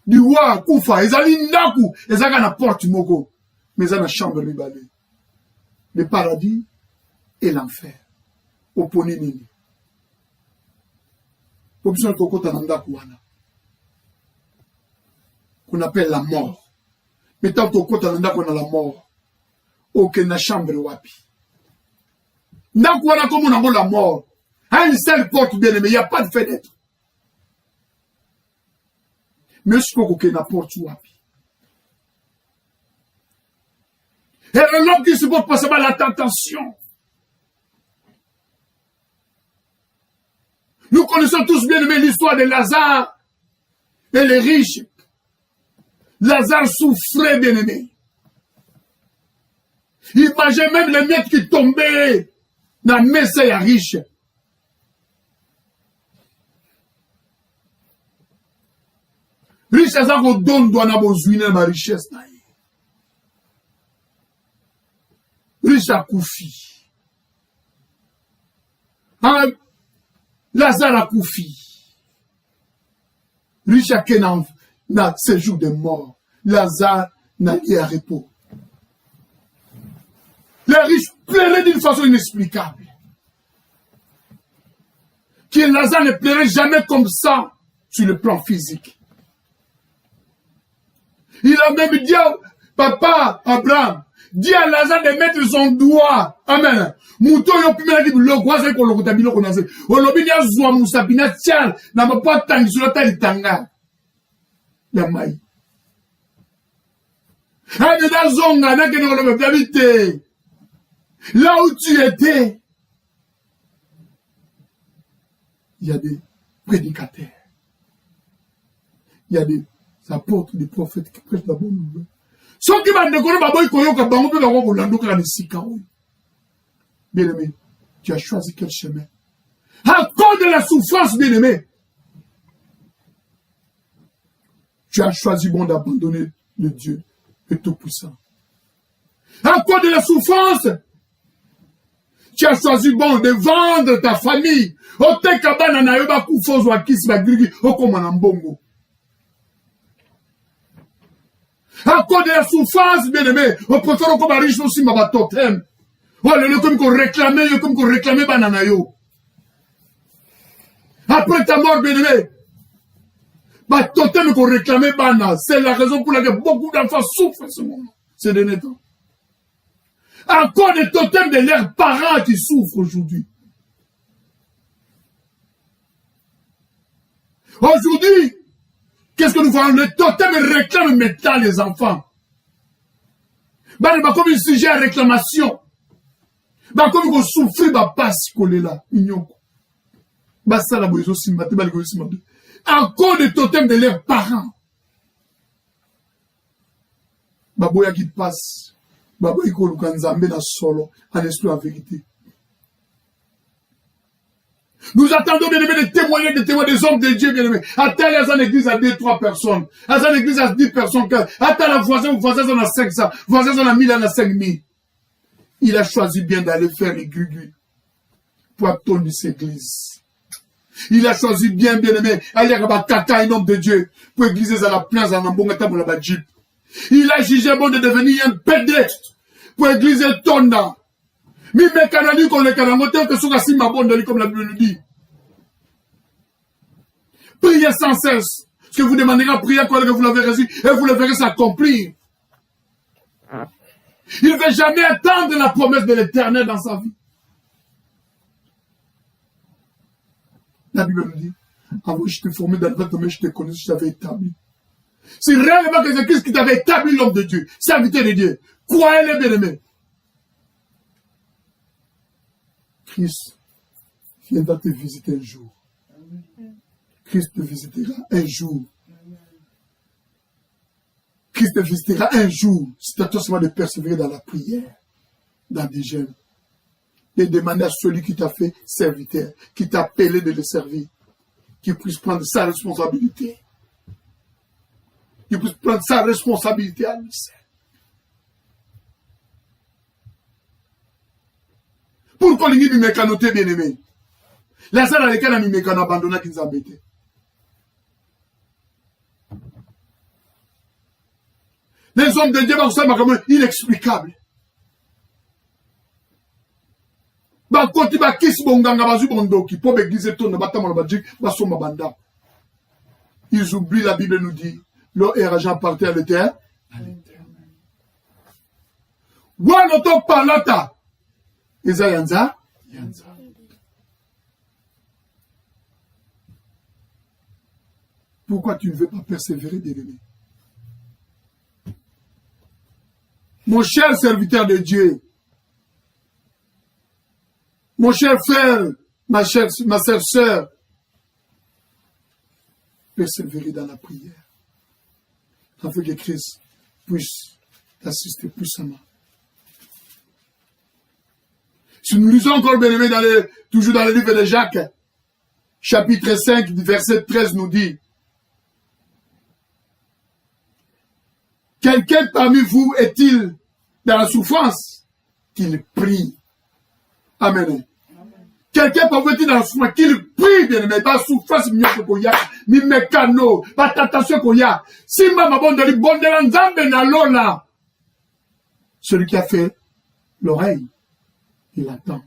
Du roi Koufa, ezali ndaku, ezaka na porte moko, mais ça na chambre libale. Le paradis et l'enfer. Oponi nini. Population kokota na ndaku wana. Qu'on appelle la mort. Mais tant kokota na ndaku na la mort, aucune na chambre wapi. Ndaku wana comme on a la mort. À une seule porte bien aimé, il n'y a pas de fenêtre. Mais je peux qu'il y ait une porte wapi. Et un homme qui supporte pas seulement la tentation. Nous connaissons tous bien aimé l'histoire de Lazare et les riches. Lazare souffrait bien aimé. Il mangeait même les miettes qui tombaient dans la messe et riche. Riche aza ko don doit na besoin ma richesse na ye. Riche a koufi. Lazare a koufi. Riche a kenan na séjour de mort. Lazare n'a lié à repos. Les riches pleuraient d'une façon inexplicable. Que Lazare ne pleurait jamais comme ça sur le plan physique. Il a même dit à papa Abraham, dit à Lazare de mettre son doigt. Amen. Mouton yo pimela ki lo kwa se ko lo kutabilo ko nase. Olobi ya zwa musapina tial na mapa tangi sur la tali tanga. Ya mai. Ane da zonga na kene ko lo habité. Là où tu étais, il y a des prédicateurs. Il y a des apôtres, des prophètes qui prêchent la bonne nouvelle. Ceux qui m'ont décoré, bien aimé, tu as choisi quel chemin? À cause de la souffrance, bien aimé, tu as choisi bon d'abandonner le Dieu, le Tout-Puissant. À cause de la souffrance, tu as choisi bon de vendre ta famille. Ote kabana na yoba kufozo akisi bagirigi okoma na mbongo. À cause de la souffrance, bien aimé, on préfère comme riche aussi ma totem. Oh, le comme qu'on réclamait banana yo. Après ta mort, bien aimé, ma totem qu'on réclamait banana. C'est la raison pour laquelle beaucoup d'enfants souffrent en ce moment. Ces derniers temps. À cause des totems de leurs parents qui souffrent aujourd'hui. Aujourd'hui, qu'est-ce que nous voyons? Le totem réclame maintenant les enfants. Bah, comme un sujet à réclamation. Bah, comme on souffre, bah, pas si collé là. Bah, ça, la boïso, si maté, bah, les goïs, maté. Encore des totems de leurs parents. Bah, boya qui passe. Bah, boya qui nous dans solo, en esprit en vérité. Nous attendons bien aimé des témoins des hommes de Dieu, bien aimé. Attends, les en église à 2-3 personnes. À l'église à 10 personnes. Attends, la voisin en a 500. Voisin en a 1000, en a 5000. Il a choisi bien d'aller faire les gugus pour attendre cette église. Il a choisi bien aimé, aller à Kaka, un homme de Dieu, pour égliser à la place, en Ambongata, pour la Jeep. Il a jugé bon de devenir un pédestre, pour égliser Tonda. Mais canali qu'on les canamotés que sont assis ma bonne comme la Bible le dit. Priez sans cesse. Ce que vous demanderez à prier quand vous l'avez reçu et vous le verrez s'accomplir. Il ne veut jamais attendre la promesse de l'Éternel dans sa vie. La Bible nous dit, avant je t'ai formé dans le ventre, mais je te connais, je t'avais établi. C'est réellement que c'est Christ qui t'avait établi l'homme de Dieu, serviteur de Dieu. Croyez-le bien aimé. Christ viendra te visiter un jour. Christ te visitera un jour. Christ te visitera un jour. C'est à toi seulement de persévérer dans la prière, dans des jeûnes. De demander à celui qui t'a fait serviteur, qui t'a appelé de le servir, qu'il puisse prendre sa responsabilité. Qu'il puisse prendre sa responsabilité à lui seul. Pourquoi les gens mécanotés bien aimé? La salle à laquelle on mécano abandonné qui nous embêtait. Les hommes de Dieu, c'est comme inexplicable. Bah, quand tu vas kiss bonganga, bazu bondoki, pour l'église et ton, battement le badjik, basoma banda. Ils oublient, la Bible nous dit, leur argent partait à l'éternel. Wanoto palata. Eza yanza. Pourquoi tu ne veux pas persévérer, bien-aimé? Mon cher serviteur de Dieu, mon cher frère, ma chère sœur, persévérer dans la prière, afin que Christ puisse t'assister puissamment. Si nous lisons encore, bien aimé, toujours dans le livre de Jacques, chapitre 5, verset 13 nous dit, quelqu'un parmi vous est-il dans la souffrance? Qu'il prie. Amen. Quelqu'un parmi vous est-il dans la souffrance? Qu'il prie, bien aimé. Pas souffrance, mi mécano, pas tentation qu'on y a. Si ma bondeli, bondela nzambe na lola. Celui qui a fait l'oreille, il attend.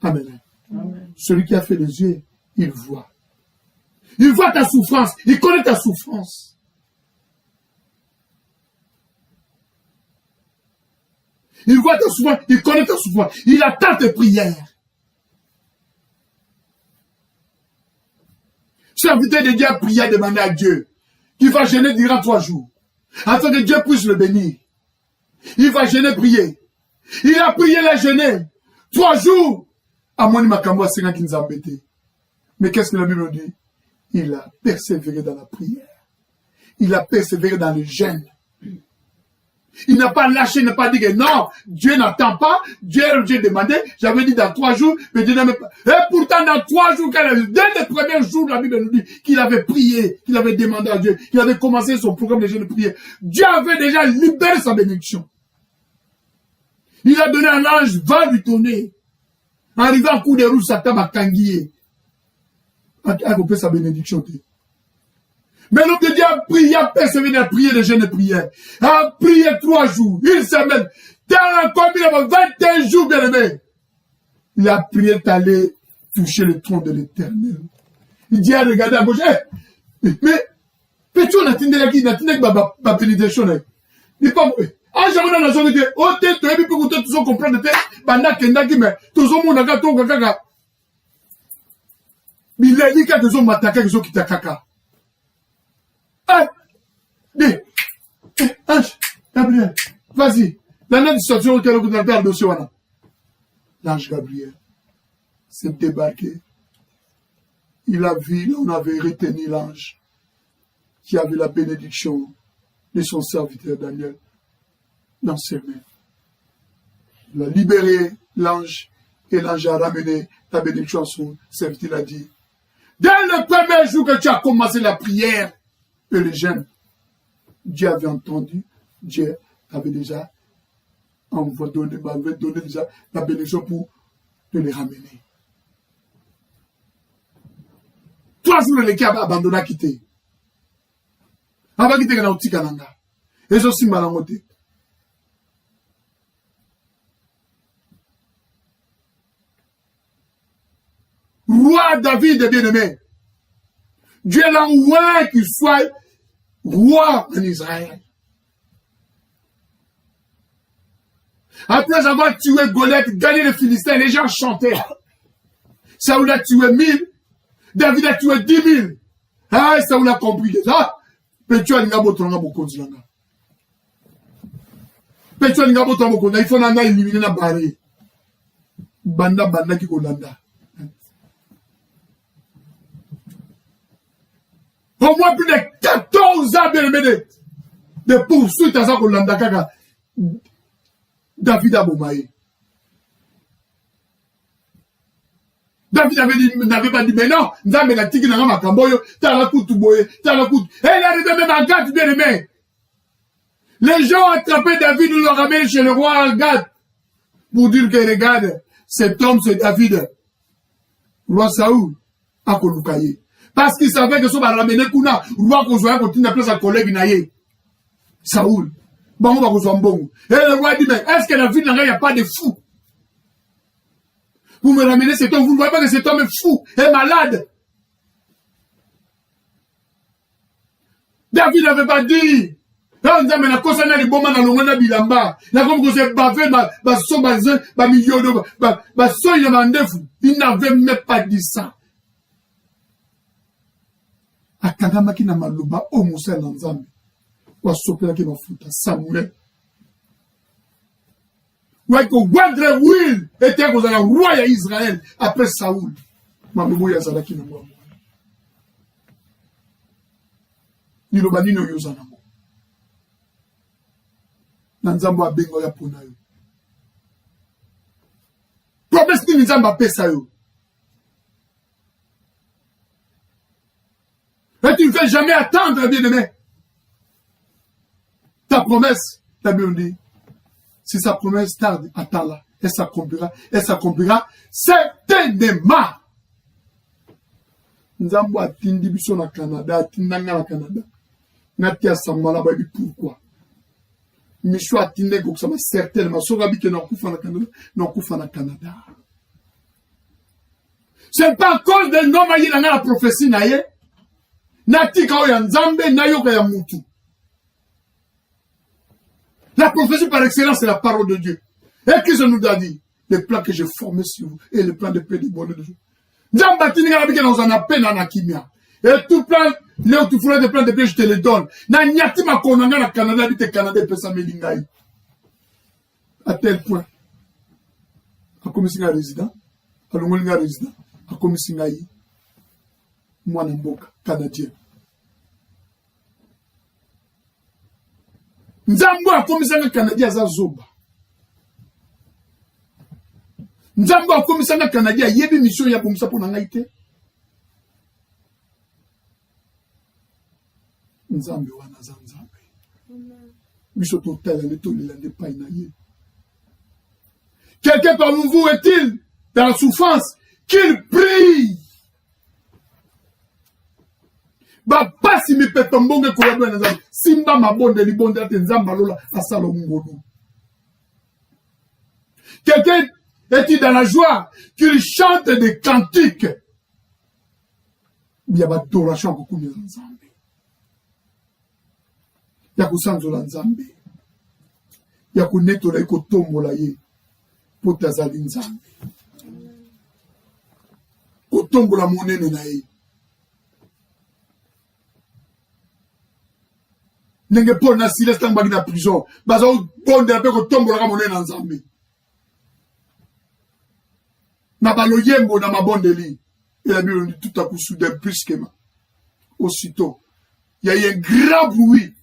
Amen. Amen. Celui qui a fait les yeux, il voit. Il voit ta souffrance. Il connaît ta souffrance. Il voit ta souffrance. Il connaît ta souffrance. Il attend tes prières. Serviteur de Dieu a prié, a demandé à Dieu qu'il va jeûner durant 3 jours. Afin que Dieu puisse le bénir. Il va jeûner, prier. Il a prié, la jeûner. 3 jours. À mon makambo à 50 qui nous a embêtés. Mais qu'est-ce que la Bible dit? Il a persévéré dans la prière. Il a persévéré dans le jeûne. Il n'a pas lâché, il n'a pas dit que non, Dieu n'attend pas. Dieu demandé, j'avais dit dans 3 jours, mais Dieu n'avait pas. Et pourtant, dans 3 jours, dès les premiers jours, la Bible nous dit qu'il avait prié, qu'il avait demandé à Dieu, qu'il avait commencé son programme de jeûne de prière. Dieu avait déjà libéré sa bénédiction. Il a donné à l'ange, va lui tourner. Arrivé en coup de roue, Satan m'a kanguillé. A coupé sa bénédiction. Mais l'homme de Dieu a prié, a persévéré à prier les jeûnes de prière. A prié 3 jours, 1 semaine. Dans combien 21 jours, bien aimé. Il a prié d'aller toucher le trône de l'Éternel. Il dit à regarder à gauche. Mais tu n'as pas ma bénédiction. Il pas. Ah, j'avais dans la zone de oh, tu es bien pour que tu sois comprendre. Banda Kendaki, mais tous les monde a ton kaka. Mais il a dit que tu as m'attaqué, que tu as kaka. Ah, Ange, Gabriel, vas-y. Dans la situation où tu as le dossier, l'ange Gabriel s'est débarqué. Il a vu, on avait retenu l'ange qui avait la bénédiction de son serviteur Daniel dans ses mains. Il a libéré l'ange et l'ange a ramené la bénédiction à son serviteur. Il a dit, dès le premier jour que tu as commencé la prière et le jeûne, Dieu avait entendu, Dieu avait déjà donné déjà la bénédiction pour te les ramener. 3 jours, les cas abandonné à quitter. Avant quitter la outil kananga. Et je suis malangoté. Roi David est bien-aimé. Dieu l'a envoyé qu'il soit roi en Israël. Après avoir tué Goliath, gagné les Philistins, les gens chantaient. Saoul a tué 1000, David a tué 10 000. Ah, Saoul a compris déjà. Petua Lingabo Tonga Bokonzilanga. Petua Lingabo Tonga Bokonzilanga. Il faut nana éliminer la barre. Banda qui Kolanda. Au moins plus de 14 ans de poursuite à ça Kolanda Kaka. David a bomaye. David n'avait pas dit, mais non, Nzambe la tiki n'a pas kamboyo, t'as la coute boye, t'as la coute. Et il est arrivé même à Gath, bien aimé. Les gens ont attrapé David, nous l'ont ramené chez le roi Gath. Pour dire que regarde, Cet homme, c'est David. Roi Saoul, a Kolukaye. Parce qu'il savait que ce va ramener Kuna, roi Kozoya continue à place à collègue Naye. Saoul. Bon, on va Kozoya bon. Et le roi dit, mais est-ce que la ville n'a pas de fou? Vous me ramenez cet homme, vous ne voyez pas que cet homme est fou, est malade. David n'avait pas dit. Là, on dit, mais la cause n'a les bons man à l'ongana bilamba. La comme que c'est bavé, son bazin, milieu de, son il avait un fou. Il n'avait même pas dit ça. Akagama ki na maluba o Musa na Nzambe. Wa sopela ki mafuta Samuel. Wa ko Wadre Will était ko za roi ya Israël après Saoul. Malubo ya zalaki na mwa. Ni lo banino yo za nango. Na Nzambe abengo ya pona yo. Promesse ni Nzambe apesa yo. Et tu ne fais jamais attendre, bien-aimé. Ta promesse, la Bible dit, si sa promesse tarde, attends-la. Elle s'accomplira certainement. Nous avons attendu biso na Canada, atindanga na Canada. Natia samala babi pourquoi? Micho atinde ko sama certainement. Soga bi ke na kufa na Canada, na kufa na Canada. C'est pas à cause de nom ayi na la prophétie na ye. Natika ya Nzambe na yoka ya mutu. La prophétie par excellence, c'est la parole de Dieu. Et Christ nous a dit, les plans que j'ai formés sur vous, et les plans de paix, de bonheur de Dieu. Nzambatini nga bike dans un appel na nakimia. Et tout plan, les tu feras des plans de paix, je te les donne. Na nyati makonanga na Canada, bite Canada, pesa melingai. À tel point. A komisinga résident, a longolinga résident, a komisinga yi. Mwana mboka canadien. Nzambo akomisanga canadien za zoba. Nzambo akomisanga canadien yebi mission ya bomisa pona ngaite. Nzambe wana za Nzambe. Biso total le to lilande pa inaye. Quelqu'un parmi vous est-il dans la souffrance qu'il prie? Ba pasi mi petombonge ko yabwe na Nzambe. Simba mabonde libonde ate Nzamba lola asalo ngolu. Quelqu'un est-il dans la joie qu'il chante des cantiques? Il y a ba adoration ko kumi Nzambe. Ya kusanzola Nzambe. Ya kunetola iko tombola ye. Potazali Nzambe. Ko tombola monene na ye. Nenge Paul na Silas tang bagi na prison. Bazo bonde ape ko tombola ka monene na Nzambe. Na balo yembo na mabonde li. Et la Bible dit tout à coup soudain brusquement. Aussitôt, il y a eu un grand bruit.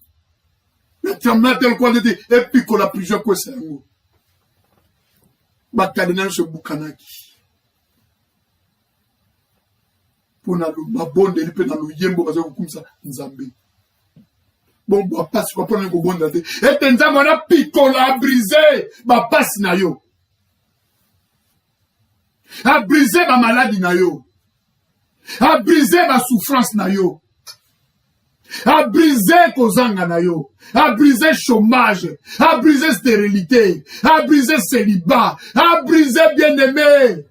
Le tremblement tel qu'on était, et puis qu'on a plusieurs quoi c'est un mot. Bakadena se bukanaki. Pour na ma bonde li pe na lo yembo bazo comme ça Nzambe. Bon, bah, passe, quoi, prendre un bon date. Et t'enza, on a picola, brisé, bah, passe, na yo. A brisé ma maladie, na yo. A brisé ma souffrance, na yo. A brisé kozanga, na yo. A brisé chômage. A brisé stérilité. A brisé célibat. A brisé bien-aimé.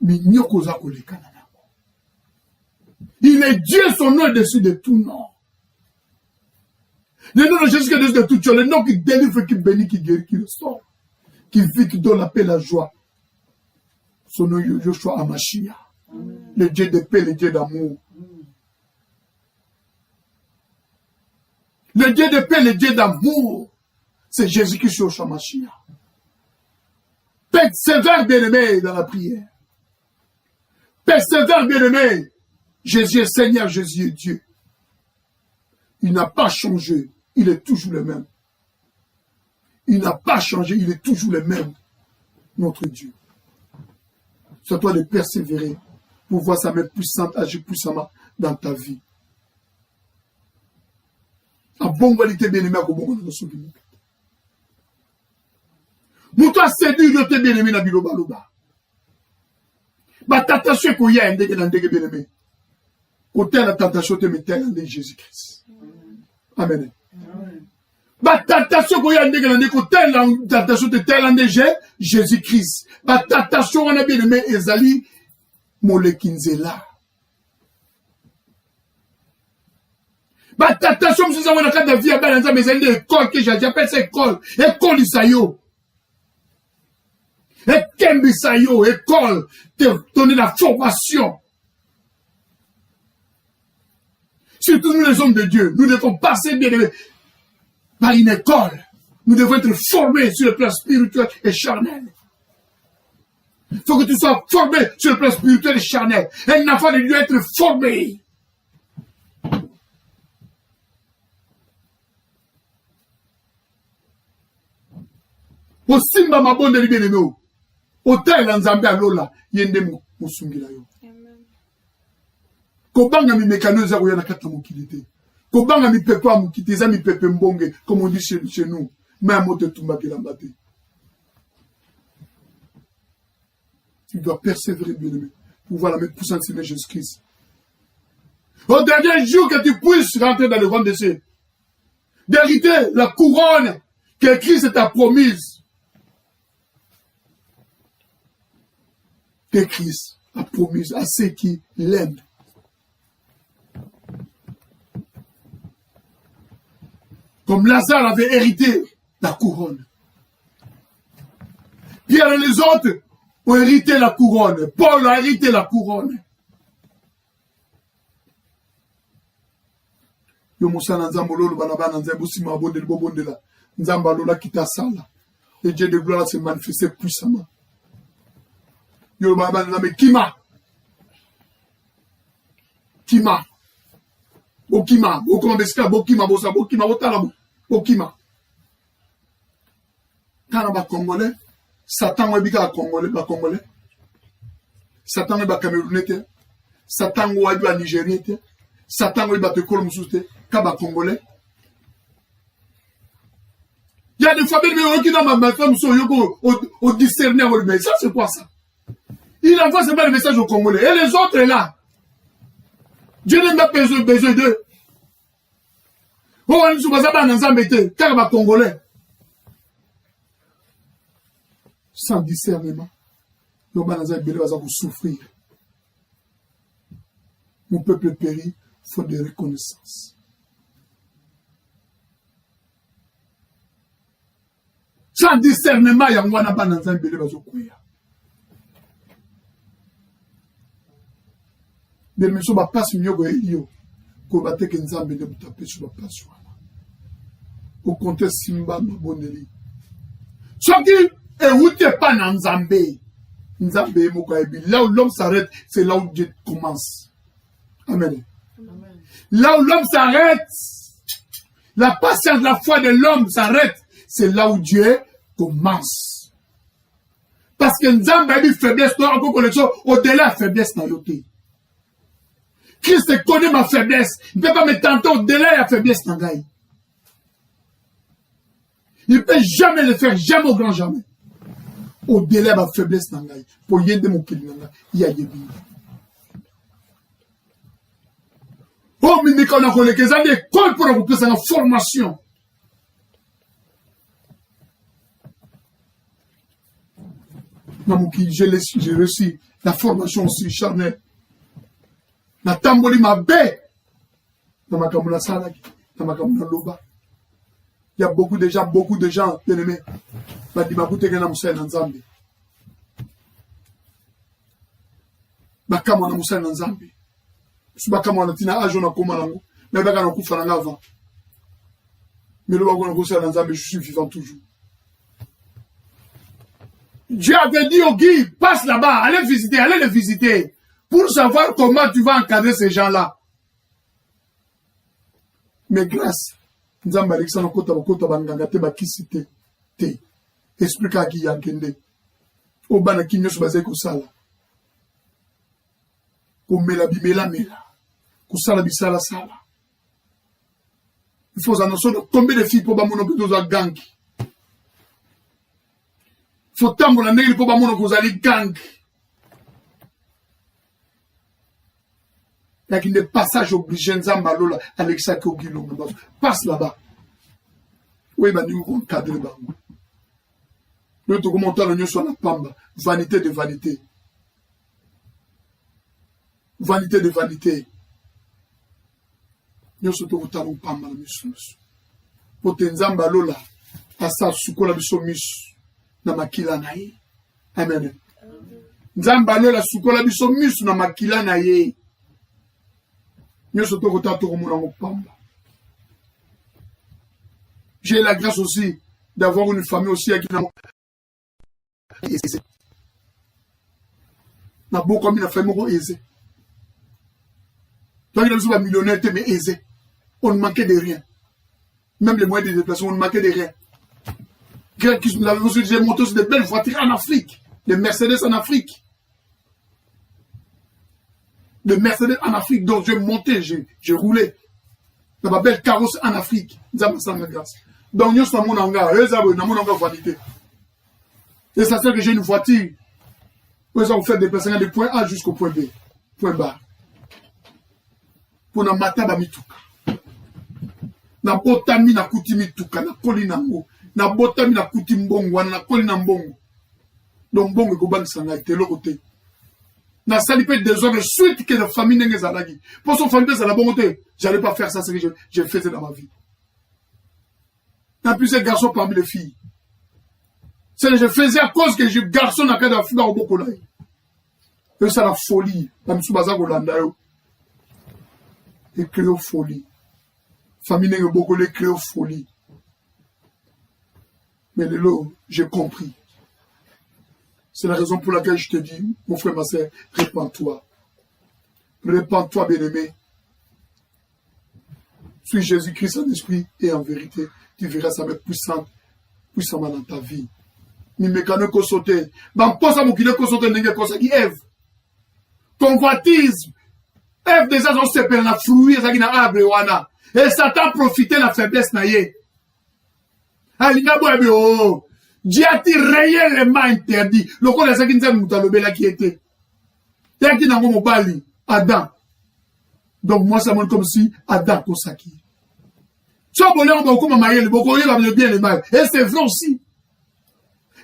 Mignon koza kolekana. Il est Dieu, son nom est dessus de tout nom. Le nom de Jésus est dessus de tout chose. Le nom qui délivre, qui bénit, qui guérit, qui restaure. Qui vit, qui donne la paix, la joie. Son nom est Joshua Amashia. Le Dieu de paix, le Dieu d'amour. Le Dieu de paix, le Dieu d'amour. C'est Jésus-Christ, Joshua Amashia. Persévère, bien-aimé, dans la prière. Persévère, bien-aimé. Jésus est Seigneur, Jésus est Dieu. Il n'a pas changé, il est toujours le même. Il n'a pas changé, il est toujours le même, notre Dieu. C'est à toi de persévérer pour voir sa main puissante agir puissamment dans ta vie. A bonne qualité bien-aimé, à bon Muto a séduit yo te bien-aimé na biloba loba. Ba tentation ko ya ndenge na ndenge bien-aimé. Côté la tentation te mettait en Jésus-Christ. Amen. Ba tentation ko ya ndenge na ndenge côté la tentation te tel en Jésus-Christ. Ba tentation on a bien-aimé ezali molekinzela. Ba tentation nous avons dans cadre de vie à ben mais c'est l'école que j'appelle ça école Isaïo. École Isaïo, école te donner la formation. Surtout nous les hommes de Dieu, nous devons passer bien par une école. Nous devons être formés sur le plan spirituel et charnel. Il faut que tu sois formé sur le plan spirituel et charnel. Un enfant de Dieu être formé. Au simba mabonde li bien-aimé o. Au tel nzambe alola yende musungila yo. Kobanga mi mécano za koya na kata mokili te. Kobanga mi pepe amukiti za mi pepe mbonge comme on dit chez nous. Mais amote tumba kelamba te. Tu dois persévérer bien-aimé pour voir la même puissance de Jésus-Christ. Au dernier jour que tu puisses rentrer dans le royaume des cieux. D'hériter la couronne que Christ t'a promise. Que Christ a promis à ceux qui l'aiment. Comme Lazare avait hérité la couronne. Pierre et les autres ont hérité la couronne. Paul a hérité la couronne. Yo musana nzambo lolo banabana nzambo sima bonde bonde la. Nzamba lola kita sala. Le Dieu de gloire se manifestait puissamment. Yo baba nzambe kima. Kima. Bokima, bokombeska bokima bosa bokima botala bokima. Kana ba congolais, Satan webika congolais ba congolais. Satan weba camerounais, Satan weba nigérien, Satan weba te kolomsoute, kaba congolais. Il y a des familles qui dans ma femme sont au discerner mais ça c'est quoi ça? Il envoie seulement le message aux Congolais et les autres là. Dieu n'a pas besoin d'eux. Oh, on ne peut pas nous embêter, car les Congolais, sans discernement, nous allons souffrir. Mon peuple périt, faute de reconnaissance. Sans discernement, il y a un pas dans un bébé va souffrir. Mais monsieur va pas signer au Elio, qu'on va te que nous avons tapé sur la place. Au compte Simba Maboneli. Ce qui est où tu n'es pas dans Nzambé. Nzambé Mokaebi. Là où l'homme s'arrête, c'est là où Dieu commence. Amen. Là où l'homme s'arrête, la patience, la foi de l'homme s'arrête, c'est là où Dieu commence. Parce que Nzambé a une faiblesse, nous avons connexion au-delà de la faiblesse dans l'autre. Christ connaît ma faiblesse. Il ne peut pas me tenter au-delà de la faiblesse dans Gaï. Il ne peut jamais le faire, jamais au grand jamais. Au-delà de ma faiblesse dans Gaï. Pour y aider mon kili, il y a des billes. Oh, mais quand on a collé, qu'ils ont des écoles pour vous faire une formation. J'ai reçu la formation aussi charnelle. Na tamboli mabe dans ma kamuna salaki dans ma kamuna loba. Il y a beaucoup de gens bien aimés ba di makute kana musala na Nzambe ba kama na musala na Nzambe suba kama na tina ajo na koma nango mais ba kana kufa na ngava mais le bagona musala na Nzambe je suis vivant toujours. Dieu avait dit au Guy passe là-bas allez le visiter pour savoir comment tu vas encadrer ces gens-là. Mais grâce, nous avons Alexandre Kota Banganga te bakisi te. Explique à qui yankende. Au bana kinyo sobaze ko sala. Ko mela bimela mela. Ko sala bisala sala. Il faut annoncer combien de filles pour bamono plutôt à gangi. faut tambola ndenge lipo bamono kozali gang. Il y a des passages obligés nzamba lola Alexa Kogilo passe là-bas. Oui, bah nous cadre bango. Nous te commentaire le sur la pamba, vanité de vanité. Vanité de vanité. Nous sommes au talon pamba la mus. Potenzamba lola asa sukola biso mus na makila na ye. Amen. Nzamba lola sukola biso mus na makila na ye. J'ai la grâce aussi d'avoir une famille aussi qui n'a pas comme une famille aisée. Toi, il y a un millionnaire, mais aisé. On ne manquait de rien. Même les moyens de déplacement, on ne manquait de rien. J'ai monté sur des belles voitures en Afrique, des Mercedes en Afrique. De Mercedes en Afrique, donc j'ai monté, j'ai roulé. Dans ma belle carrosse en Afrique. Donc, nous sommes dans mon vanité. Et ça fait que j'ai une voiture. Où ça vous fait déplacer du point A jusqu'au point B. Point bas. Pour na mataba mituka. Na botami na kuti mituka. Na koli na ngo. Na botami na kuti mbongo. Na koli na mbongo. Donc, mbongo ko sanga ite lo côté. Na salipé des hommes suite que la famille n'est pas là. Pour son famille, c'est la bonne côté. J'allais pas faire ça, c'est ce que je faisais dans ma vie. Il y a plusieurs garçons parmi les filles. C'est que je faisais à cause que je garçon n'a qu'à la fille au beaucoup là. Et c'est la folie. La Mitsubasa Golanda. Et créo folie. Famille n'est pas beaucoup les créo folie. Mais le lot, j'ai compris. C'est la raison pour laquelle je te dis, mon frère, ma soeur, répands-toi. Répands-toi, bien-aimé. Suis Jésus-Christ en esprit et en vérité. Tu verras ça va être puissamment dans ta vie. Ni mécano ko sauter. Ban posa mo kile ko sauter n'enge ko qui Ève. Convoitise. Ève déjà on se perd la fruit ça qui na arbre wana. Et Satan profiter la faiblesse na ye. Alinga bo abi oh. Dieu a-t-il réellement interdit. Le corps de ce qui nous a moutalobé qui était. T'as qui n'a pas mobali. Adam. Donc moi ça montre comme si Adam consacré. Soit bon on va comme mailler le beaucoup il va le bien le mal. Et c'est vrai aussi.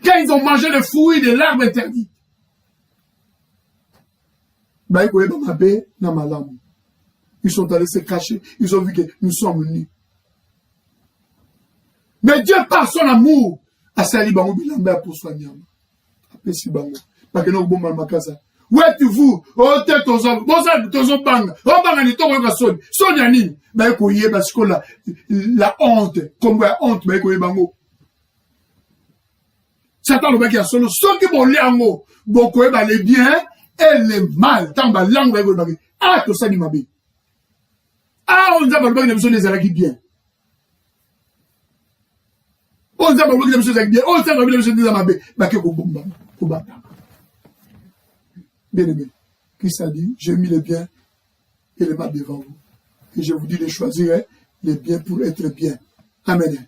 Quand ils ont mangé le fruit de l'arbre interdit. Bah ils connaissent ma baie dans ma lame. Ils sont allés se cacher. Ils ont vu que nous sommes nus. Mais Dieu par son amour. Asali bango bilamba pour soigner. Apesi bango. Parce que nous bon mal makasa. Où êtes-vous? Oh tête aux hommes. Bon ça aux bang. Oh bang ni to ko son. Son ya nini? Ba ko yé parce que la honte, comme la honte ba ko yé bango. Satan le ba ki a solo so ki bon liango. Bon ko yé ba les biens et les mal. Tant ba langue ba ko ba. Ah to ça ni mabe. Ah on a ba ba ni so les ala qui bien. On sait pas que les choses bien. On sait pas que les choses sont bien. Mais que bomba, bien aimé, Christ a dit, j'ai mis le bien et le mal devant vous. Et je vous dis de choisir les biens pour être bien. Amen.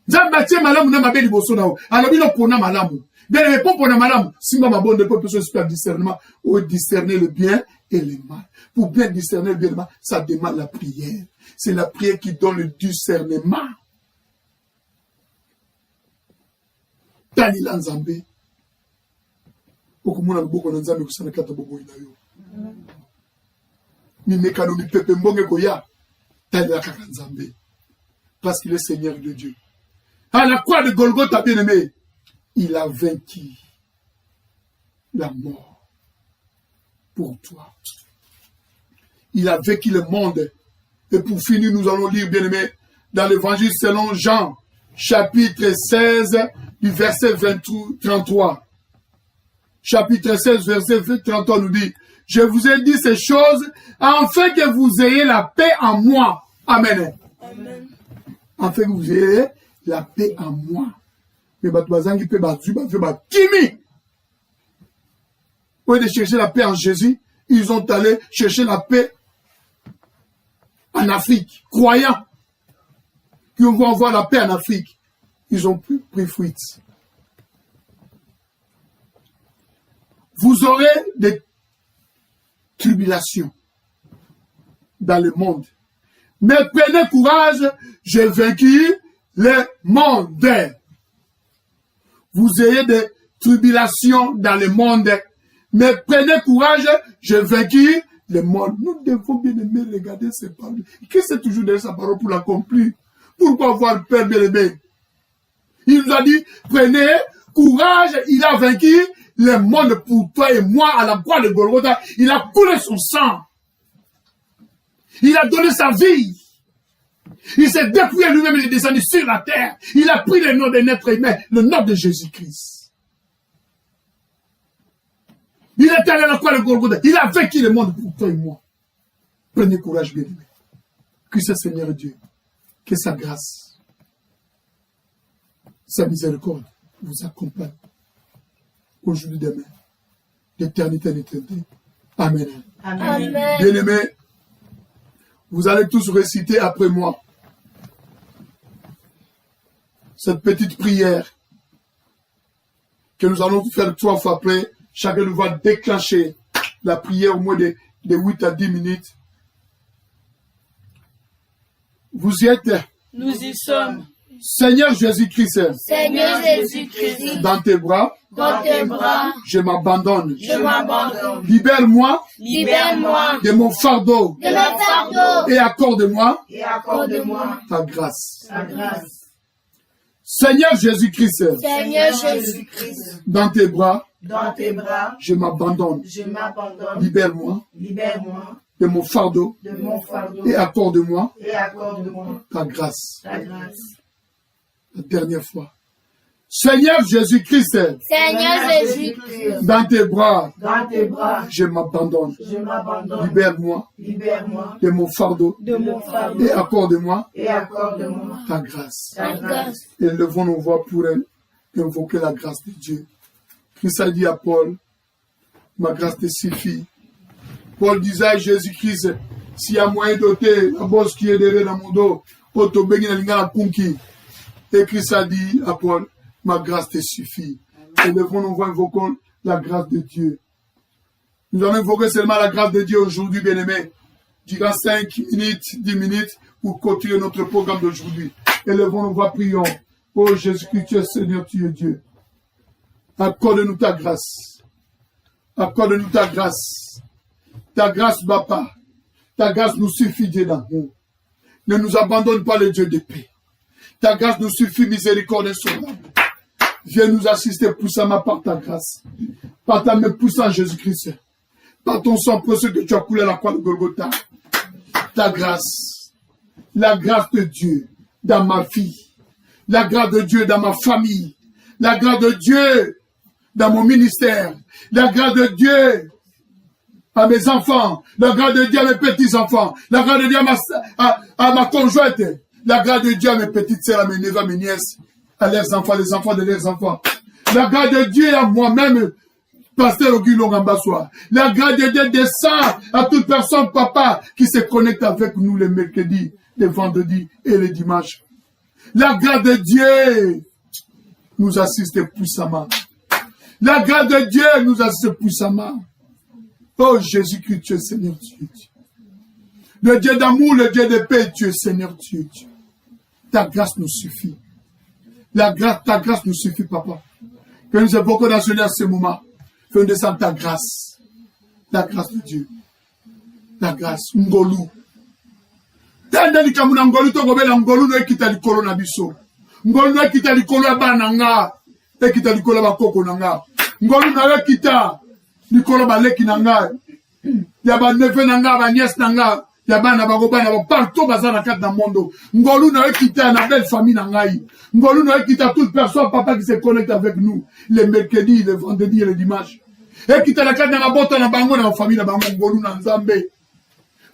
Zambatié malamu na mabeli boso na o. Alors bino pona malamu. Bien aimé, pour pona malamu, si ma bonne de peuple se super discernement, ou discerner le bien et le mal. Pour bien discerner le bien et le mal, ça demande la prière. C'est la prière qui donne le discernement. Tani la nzambe okumuna luboko na nzambe kusana kata bobo inayo ni mekano mi pepe mbonge koya tani la kaka nzambe parce qu'il est Seigneur de Dieu. À la croix de Golgotha, bien aimé, il a vaincu la mort pour toi. Il a vaincu le monde. Et pour finir, nous allons lire, bien aimé, dans l'évangile selon Jean, chapitre 16, du verset 33. Chapitre 16, verset 33 nous dit, je vous ai dit ces choses afin que vous ayez la paix en moi. Amen. Amen. Afin que vous ayez la paix en moi. Mais batouazangi peut battu, kimi. Au lieu de chercher la paix en Jésus, ils ont allé chercher la paix en Afrique, croyant qu'ils vont avoir la paix en Afrique. Ils ont pris fuite. Vous aurez des tribulations dans le monde. Mais prenez courage, j'ai vaincu le monde. Vous ayez des tribulations dans le monde. Mais prenez courage, j'ai vaincu le monde. Nous devons bien aimer regarder ces paroles. Christ est toujours dans sa parole pour l'accomplir. Pourquoi avoir peur, bien aimé? Il nous a dit, prenez courage, il a vaincu le monde pour toi et moi à la croix de Golgotha. Il a coulé son sang. Il a donné sa vie. Il s'est dépouillé lui-même, il est descendu sur la terre. Il a pris le nom d'un être humain, le nom de Jésus-Christ. Il est allé à la croix de Golgotha. Il a vaincu le monde pour toi et moi. Prenez courage, bien-aimé. Que ce Seigneur Dieu, que sa grâce, sa miséricorde vous accompagne aujourd'hui, demain, d'éternité en éternité. Amen. Amen. Bien-aimés, vous allez tous réciter après moi cette petite prière que nous allons faire 3 fois après. Chacun nous va déclencher la prière au moins de 8 à 10 minutes. Vous y êtes? Nous y sommes. Seigneur Jésus-Christ, Seigneur Jésus-Christ, dans tes bras, je m'abandonne. Libère-moi Libère-moi de mon fardeau de mon fardeau et accorde-moi ta grâce. Seigneur Jésus-Christ, Seigneur Jésus-Christ, dans tes bras, je m'abandonne. libère-moi Libère-moi de mon fardeau de mon fardeau et accorde-moi et accorde-moi ta grâce. ta grâce. La dernière fois. Seigneur Jésus-Christ, Seigneur Jésus-Christ, dans tes bras, Dans tes bras, je m'abandonne. je m'abandonne. Libère-moi Libère-moi de mon fardeau de mon fardeau et accorde-moi et accorde-moi ta grâce. ta grâce. Et levons nos voix pour invoquer la grâce de Dieu. Christ a dit à Paul, ma grâce te suffit. Paul disait à Jésus-Christ, s'il y a moyen d'ôter la bosse qui est derrière dans mon dos, et Christ a dit à Paul, ma grâce te suffit. Et levons nos voix, invoquons la grâce de Dieu. Nous allons invoquer seulement la grâce de Dieu aujourd'hui, bien-aimés. Durant 5 minutes, 10 minutes, pour continuer notre programme d'aujourd'hui. Élevons nos voix, prions. Oh Jésus-Christ, tu es Seigneur, tu es Dieu. Accorde-nous ta grâce. Accorde-nous ta grâce. Ta grâce, Papa. Ta grâce nous suffit, Dieu d'amour. Ne nous abandonne pas, le Dieu de paix. Ta grâce nous suffit, miséricorde insolable. Viens nous assister puissamment par ta grâce. Par ta main puissante, Jésus-Christ. Par ton sang précieux que tu as coulé à la croix de Golgotha. Ta grâce. La grâce de Dieu dans ma vie. La grâce de Dieu dans ma famille. La grâce de Dieu dans mon ministère. La grâce de Dieu à mes enfants. La grâce de Dieu à mes petits-enfants. La grâce de Dieu à ma conjointe. La grâce de Dieu à mes petites sœurs, à mes neveux, à mes nièces, à leurs enfants, les enfants de leurs enfants. La grâce de Dieu à moi-même, Pasteur Augusto Ngambassoa. La grâce de Dieu descend à toute personne, papa, qui se connecte avec nous les mercredis, les vendredis et les dimanches. La grâce de Dieu nous assiste puissamment. La grâce de Dieu nous assiste puissamment. Oh Jésus-Christ, tu es Seigneur Dieu. Le Dieu d'amour, le Dieu de paix, tu es Seigneur Dieu. Ta grâce nous suffit. Ta grâce nous suffit, papa. Que nous évoquons dans ce moment. Fais descendre ta grâce. La grâce de Dieu. La grâce. Ngolu. Tandali kamuna ngolu to gobela ngolu no ekita likolo na biso. Ngolu no ekita likolo ya bana nga. Ekita likolo ba koko na nga. Ngolu no ekita likolo ba leki na nga. Ya ba neve na nga, ba nièce na nga. Ya bana bagobana ba partout bazana kat na mondo. Ngolu no ekita na belle famille na ngai. Ngolu no ekita toute personne papa qui se connecte avec nous les mercredis, les vendredis et les dimanches. Ekita la kat na bota na bango na famille na bango ngolu na Nzambe.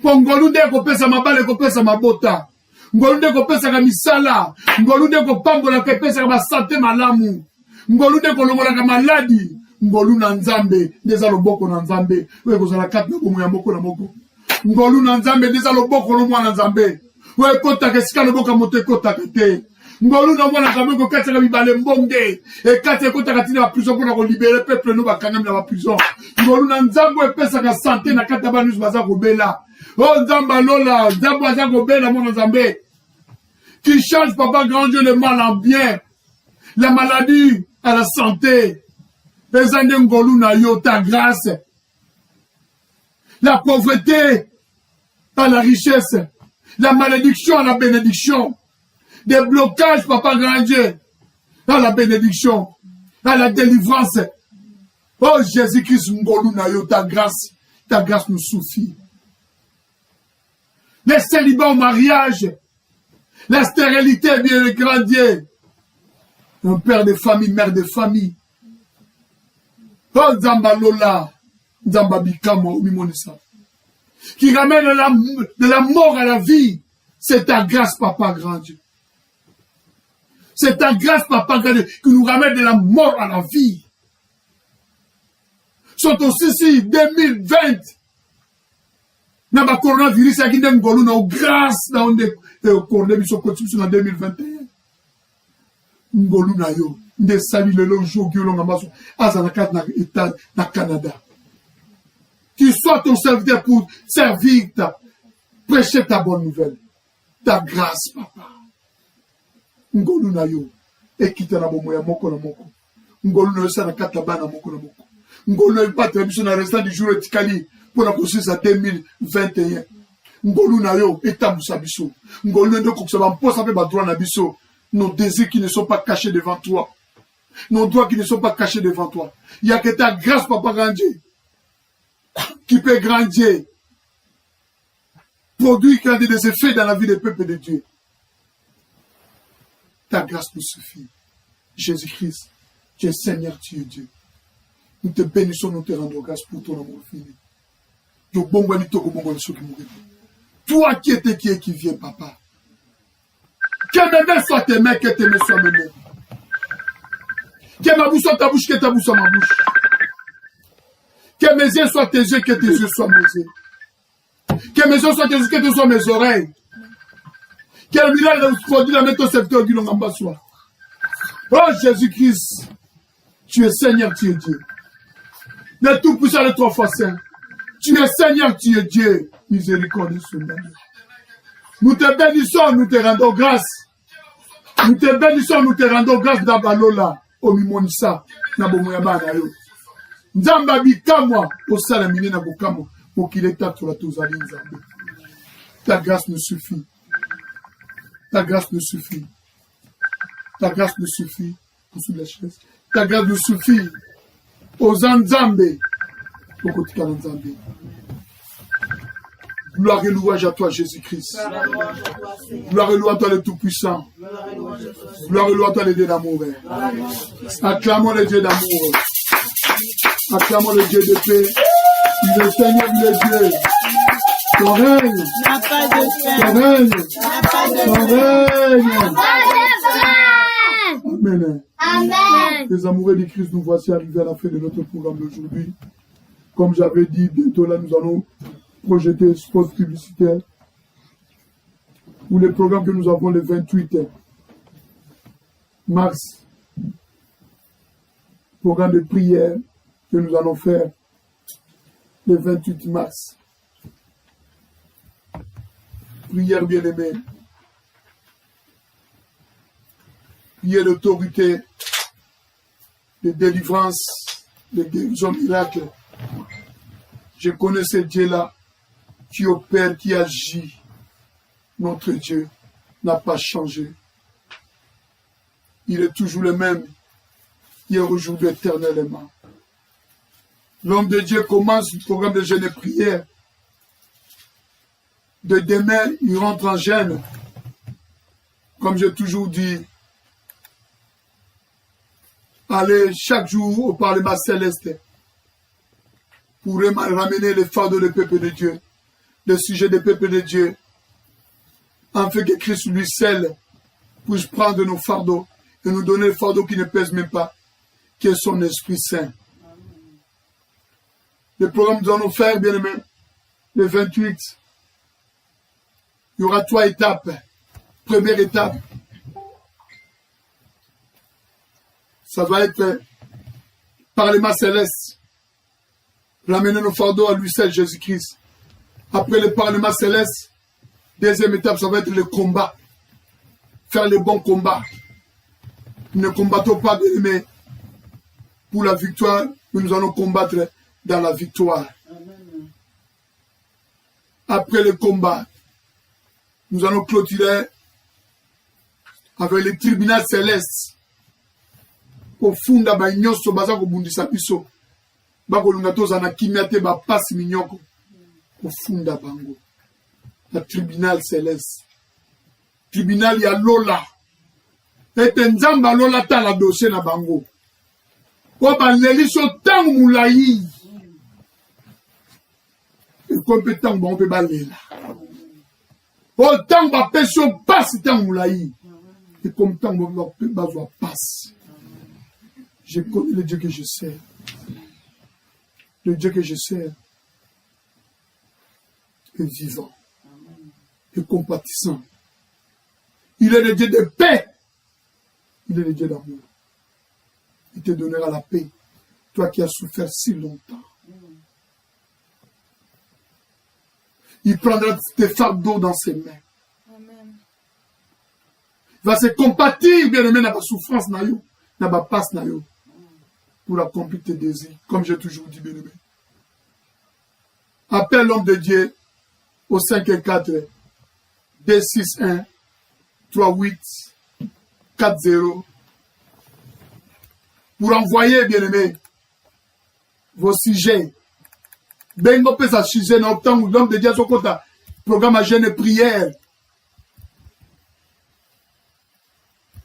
Ngolu nde kopesa mabale kopesa mabota. Ngolu nde kopesa ka misala. Ngolu nde kopambola kopesa ka santé malamu. Ngolu nde kolongola ka maladi. Ngolu na Nzambe ndeza loboko na Nzambe. We kozala kat na bomo ya moko na moko. Ngolu na Nzambe ndeza loboko lo mwana Nzambe. We kota ke sika loboko moto kota te. Ngolu na mwana kamwe ko kataka bibale mbonge. Et kataka ko takati na prison pour na libérer peuple nous ba kangam na prison. Ngolu na nzambo epesa ka santé na kataba nous baza ko bela. Oh nzamba lola, nzambo baza ko bela mwana nzambe. Qui change papa grand Dieu le mal en bien. La maladie à la santé. Les années ngolu na yo ta grâce. La pauvreté à la richesse. La malédiction à la bénédiction. Des blocages, papa grand Dieu, à la bénédiction, à la délivrance. Oh Jésus-Christ, ta grâce nous suffit. Les célibats au mariage, la stérilité, bien le grand Dieu. Un père de famille, mère de famille. Oh Zamba Lola, Zamba Bikamo, Mimonissa. Qui ramène de la mort à la vie. C'est ta grâce, papa grand Dieu. C'est ta grâce, papa, qui nous ramène de la mort à la vie. Sont aussi si 2020. N'a pas coronavirus, il y a une grâce dans le coronavirus en 2021. Ngolu na yo, nde sali le jour qui l'on a massé, azanakat na Canada. Qu'il soit ton serviteur pour servir, prêcher ta bonne nouvelle. Ta grâce, papa. Ngolu na yo ekita na bomo ya moko na moko ngolu na yo sana kata bana moko na moko ngolu na battre biso na restant du jour etikali pour la conscience à 2021 ngolu na yo etambusa biso ngolu ndo ko kusaba mposa pe ba droit na biso nos désirs qui ne sont pas cachés devant toi nos droits qui ne sont pas cachés devant toi il y a que ta grâce papa grandier qui peut grandir produire des effets dans la vie des peuples de Dieu. Ta grâce nous suffit. Jésus-Christ, tu es Seigneur, tu es Dieu. Nous te bénissons, nous te rendons grâce pour ton amour fini. Toi qui étais, qui vient, papa. Que mes mains soient tes mains, que tes mains soient mes mains. Que ma bouche soit ta bouche, que ta bouche soit ma bouche. Que mes yeux soient tes yeux, que tes yeux soient mes yeux. Que mes yeux soient tes yeux, que tes yeux soient mes oreilles. Quel miracle produit la mettre au secteur du long en bas soit. Oh Jésus-Christ, tu es Seigneur, tu es Dieu. Le Tout-Puissant, le Trois fois Saint. Tu es Seigneur, tu es Dieu. Miséricorde, Seigneur. Nous te bénissons, nous te rendons grâce. Nous te bénissons, nous te rendons grâce d'Abalola, au Mimonissa, Nabomoyaba, Nayo. Nzamba Bikamwa, au Salamine, Nabokamo, pour qu'il est à la Touzali, Nzambe. Ta grâce nous suffit. Ta grâce nous suffit. Ta grâce nous suffit. Ta grâce nous suffit. Aux Nzambe. Au côté de Nzambe. Gloire et louange à toi, Jésus-Christ. Gloire et louange à toi, le Tout-Puissant. Gloire et louange à toi, le Dieu d'amour. Acclamons le Dieu d'amour. Acclamons le Dieu de paix. Il est Seigneur, il est Dieu. Ton règne. Ton règne. Ton règne. Amen. Amen. Les amoureux du Christ, nous voici arrivés à la fin de notre programme d'aujourd'hui. Comme j'avais dit, bientôt là, nous allons projeter un spot publicitaire pour les programmes que nous avons le 28 mars. Programme de prière que nous allons faire le 28 mars. Prière bien-aimée. Prière d'autorité, de délivrance, de guérison miracle. Je connais ce Dieu-là qui opère, qui agit. Notre Dieu n'a pas changé. Il est toujours le même, hier, aujourd'hui, éternellement. L'homme de Dieu commence le programme de jeûne et prière. De demain, il rentre en jeûne. Comme j'ai toujours dit, allez chaque jour au Parlement céleste pour ramener les fardeaux des peuples de Dieu, les sujets des peuples de Dieu, afin que Christ lui seul puisse prendre nos fardeaux et nous donner le fardeau qui ne pèse même pas, qui est son Esprit Saint. Le programme que nous allons faire, bien aimé, le 28, il y aura 3 étapes. Première étape, ça va être Parlement céleste. Ramener nos fardeaux à lui seul, Jésus-Christ. Après le Parlement céleste, deuxième étape, ça va être le combat. Faire le bon combat. Nous ne combattons pas, bien-aimés, pour la victoire, mais nous allons combattre dans la victoire. Amen. Après le combat, nous allons clôturer avec le tribunal céleste. Kofunda ba nyonso baza kobundisa biso. Bakolunga tozana kimia te ba pasi minyoko. Kofunda bango. Le tribunal céleste. Tribunal ya Lola. Ete nzamba Lola tala dossier na bango. Ko ba leliso tangu mulayi. E compétent bon pe ba lela. Autant ba pesio passe tangu mulayi. Et comme tant bon pe ba zo passe. Je connais le Dieu que je sers. Le Dieu que je sers est vivant et compatissant. Il est le Dieu de paix. Il est le Dieu d'amour. Il te donnera la paix. Toi qui as souffert si longtemps. Il prendra tes fardeaux dans ses mains. Amen. Il va se compatir, bien aimé, dans la souffrance, dans la passe, pour accomplir tes désirs, comme j'ai toujours dit, bien aimé. Appelle l'homme de Dieu au 5 et 4, 2, 6, 1, 3, 8, 4, 0, pour envoyer, bien aimé, vos sujets. Bengo peut s'achiser dans le temps où l'homme de Dieu a son compte, programme à jeûne et prière.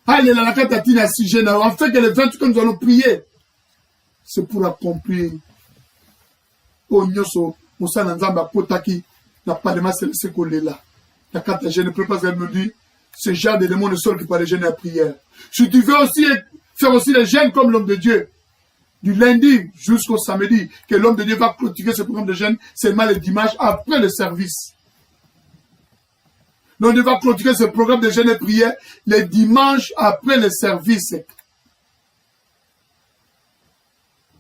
Allez, la carte à Tina sujet, en fait, que les 20 que nous allons prier, c'est pour accomplir. Oh, nyoso, Moussa Nanzamba, Potaki, n'a pas de masse, c'est qu'on est là. La carte à jeûne et prière, elle me dit, ce genre de démons ne sont que par les jeûnes et la prière. Si tu veux aussi faire aussi les jeûnes comme l'homme de Dieu, du lundi jusqu'au samedi, que l'homme de Dieu va clôturer ce programme de jeûne seulement le dimanche après le service. L'homme de Dieu va clôturer ce programme de jeûne et prière le dimanche après le service.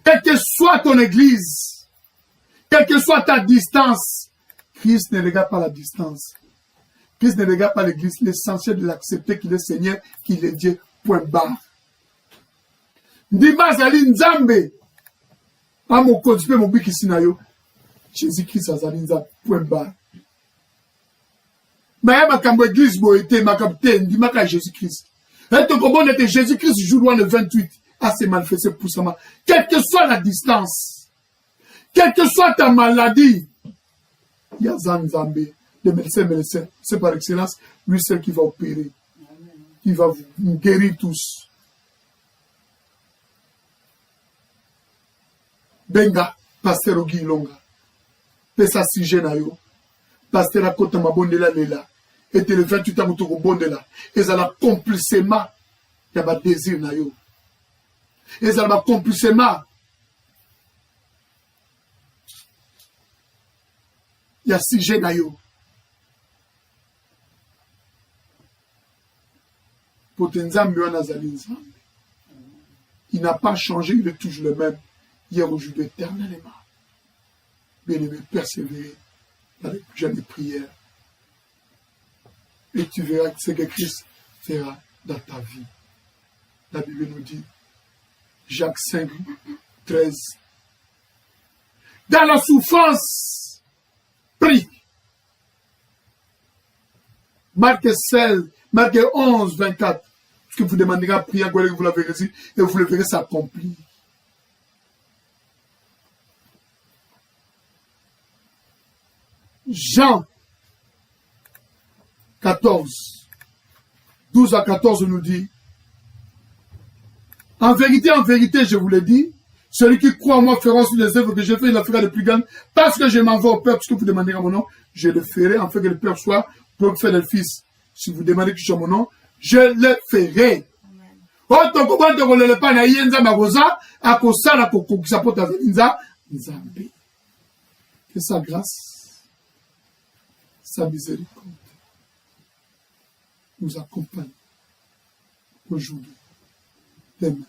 Quelle que soit ton église, quelle que soit ta distance, Christ ne regarde pas la distance. Christ ne regarde pas l'église. L'essentiel de l'accepter qu'il est Seigneur, qu'il est Dieu, point barre. Ndima azali nzambe amokonzi mpe mobikisi na yo Jésus-Christ azali nzambe point barre. Mais makambo église boye te makambo te ndimaka Jésus-Christ. Et te comprendre que Jésus-Christ jour le 28 a se manifesté puissamment. Quelle que soit la distance, quelle que soit ta maladie, il y a Nzambe, le médecin, c'est par excellence lui seul qui va opérer, qui va vous guérir tous. Benga, pasteur Ogi Longa, pesa sujet na yo, pasteur Akota Mabondela Lela, et le 28 ans au Bondela, et ça l'accomplissement, il y a un désir na yo, et ça l'accomplissement, il y a sujet na yo. Pour Tenzambi Wanazali Nzambe, il n'a pas changé, il est toujours le même. Hier, aujourd'hui, éternellement. Bien-aimé, persévérer dans les jeûnes et prières. Et tu verras ce que Christ fera dans ta vie. La Bible nous dit, Jacques 5, 13. Dans la souffrance, prie. Marc 16, Marc 11, 24. Ce que vous demanderez à prier, vous la verrez ici, et vous le verrez s'accomplir. Jean 14, 12 à 14 nous dit, en vérité, je vous le dis, celui qui croit en moi fera aussi les œuvres que j'ai fait, il la fera de plus grandes, parce que je m'en vais au Père, tout ce que vous demandez à mon nom, je le ferai, en fait que le Père soit prophète du Fils. Si vous demandez que je sois mon nom, je le ferai. Que sa grâce, sa miséricorde nous accompagne aujourd'hui, demain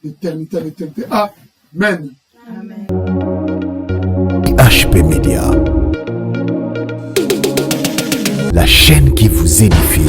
d'éternité en éternité. Amen. HP Média, la chaîne qui vous édifie.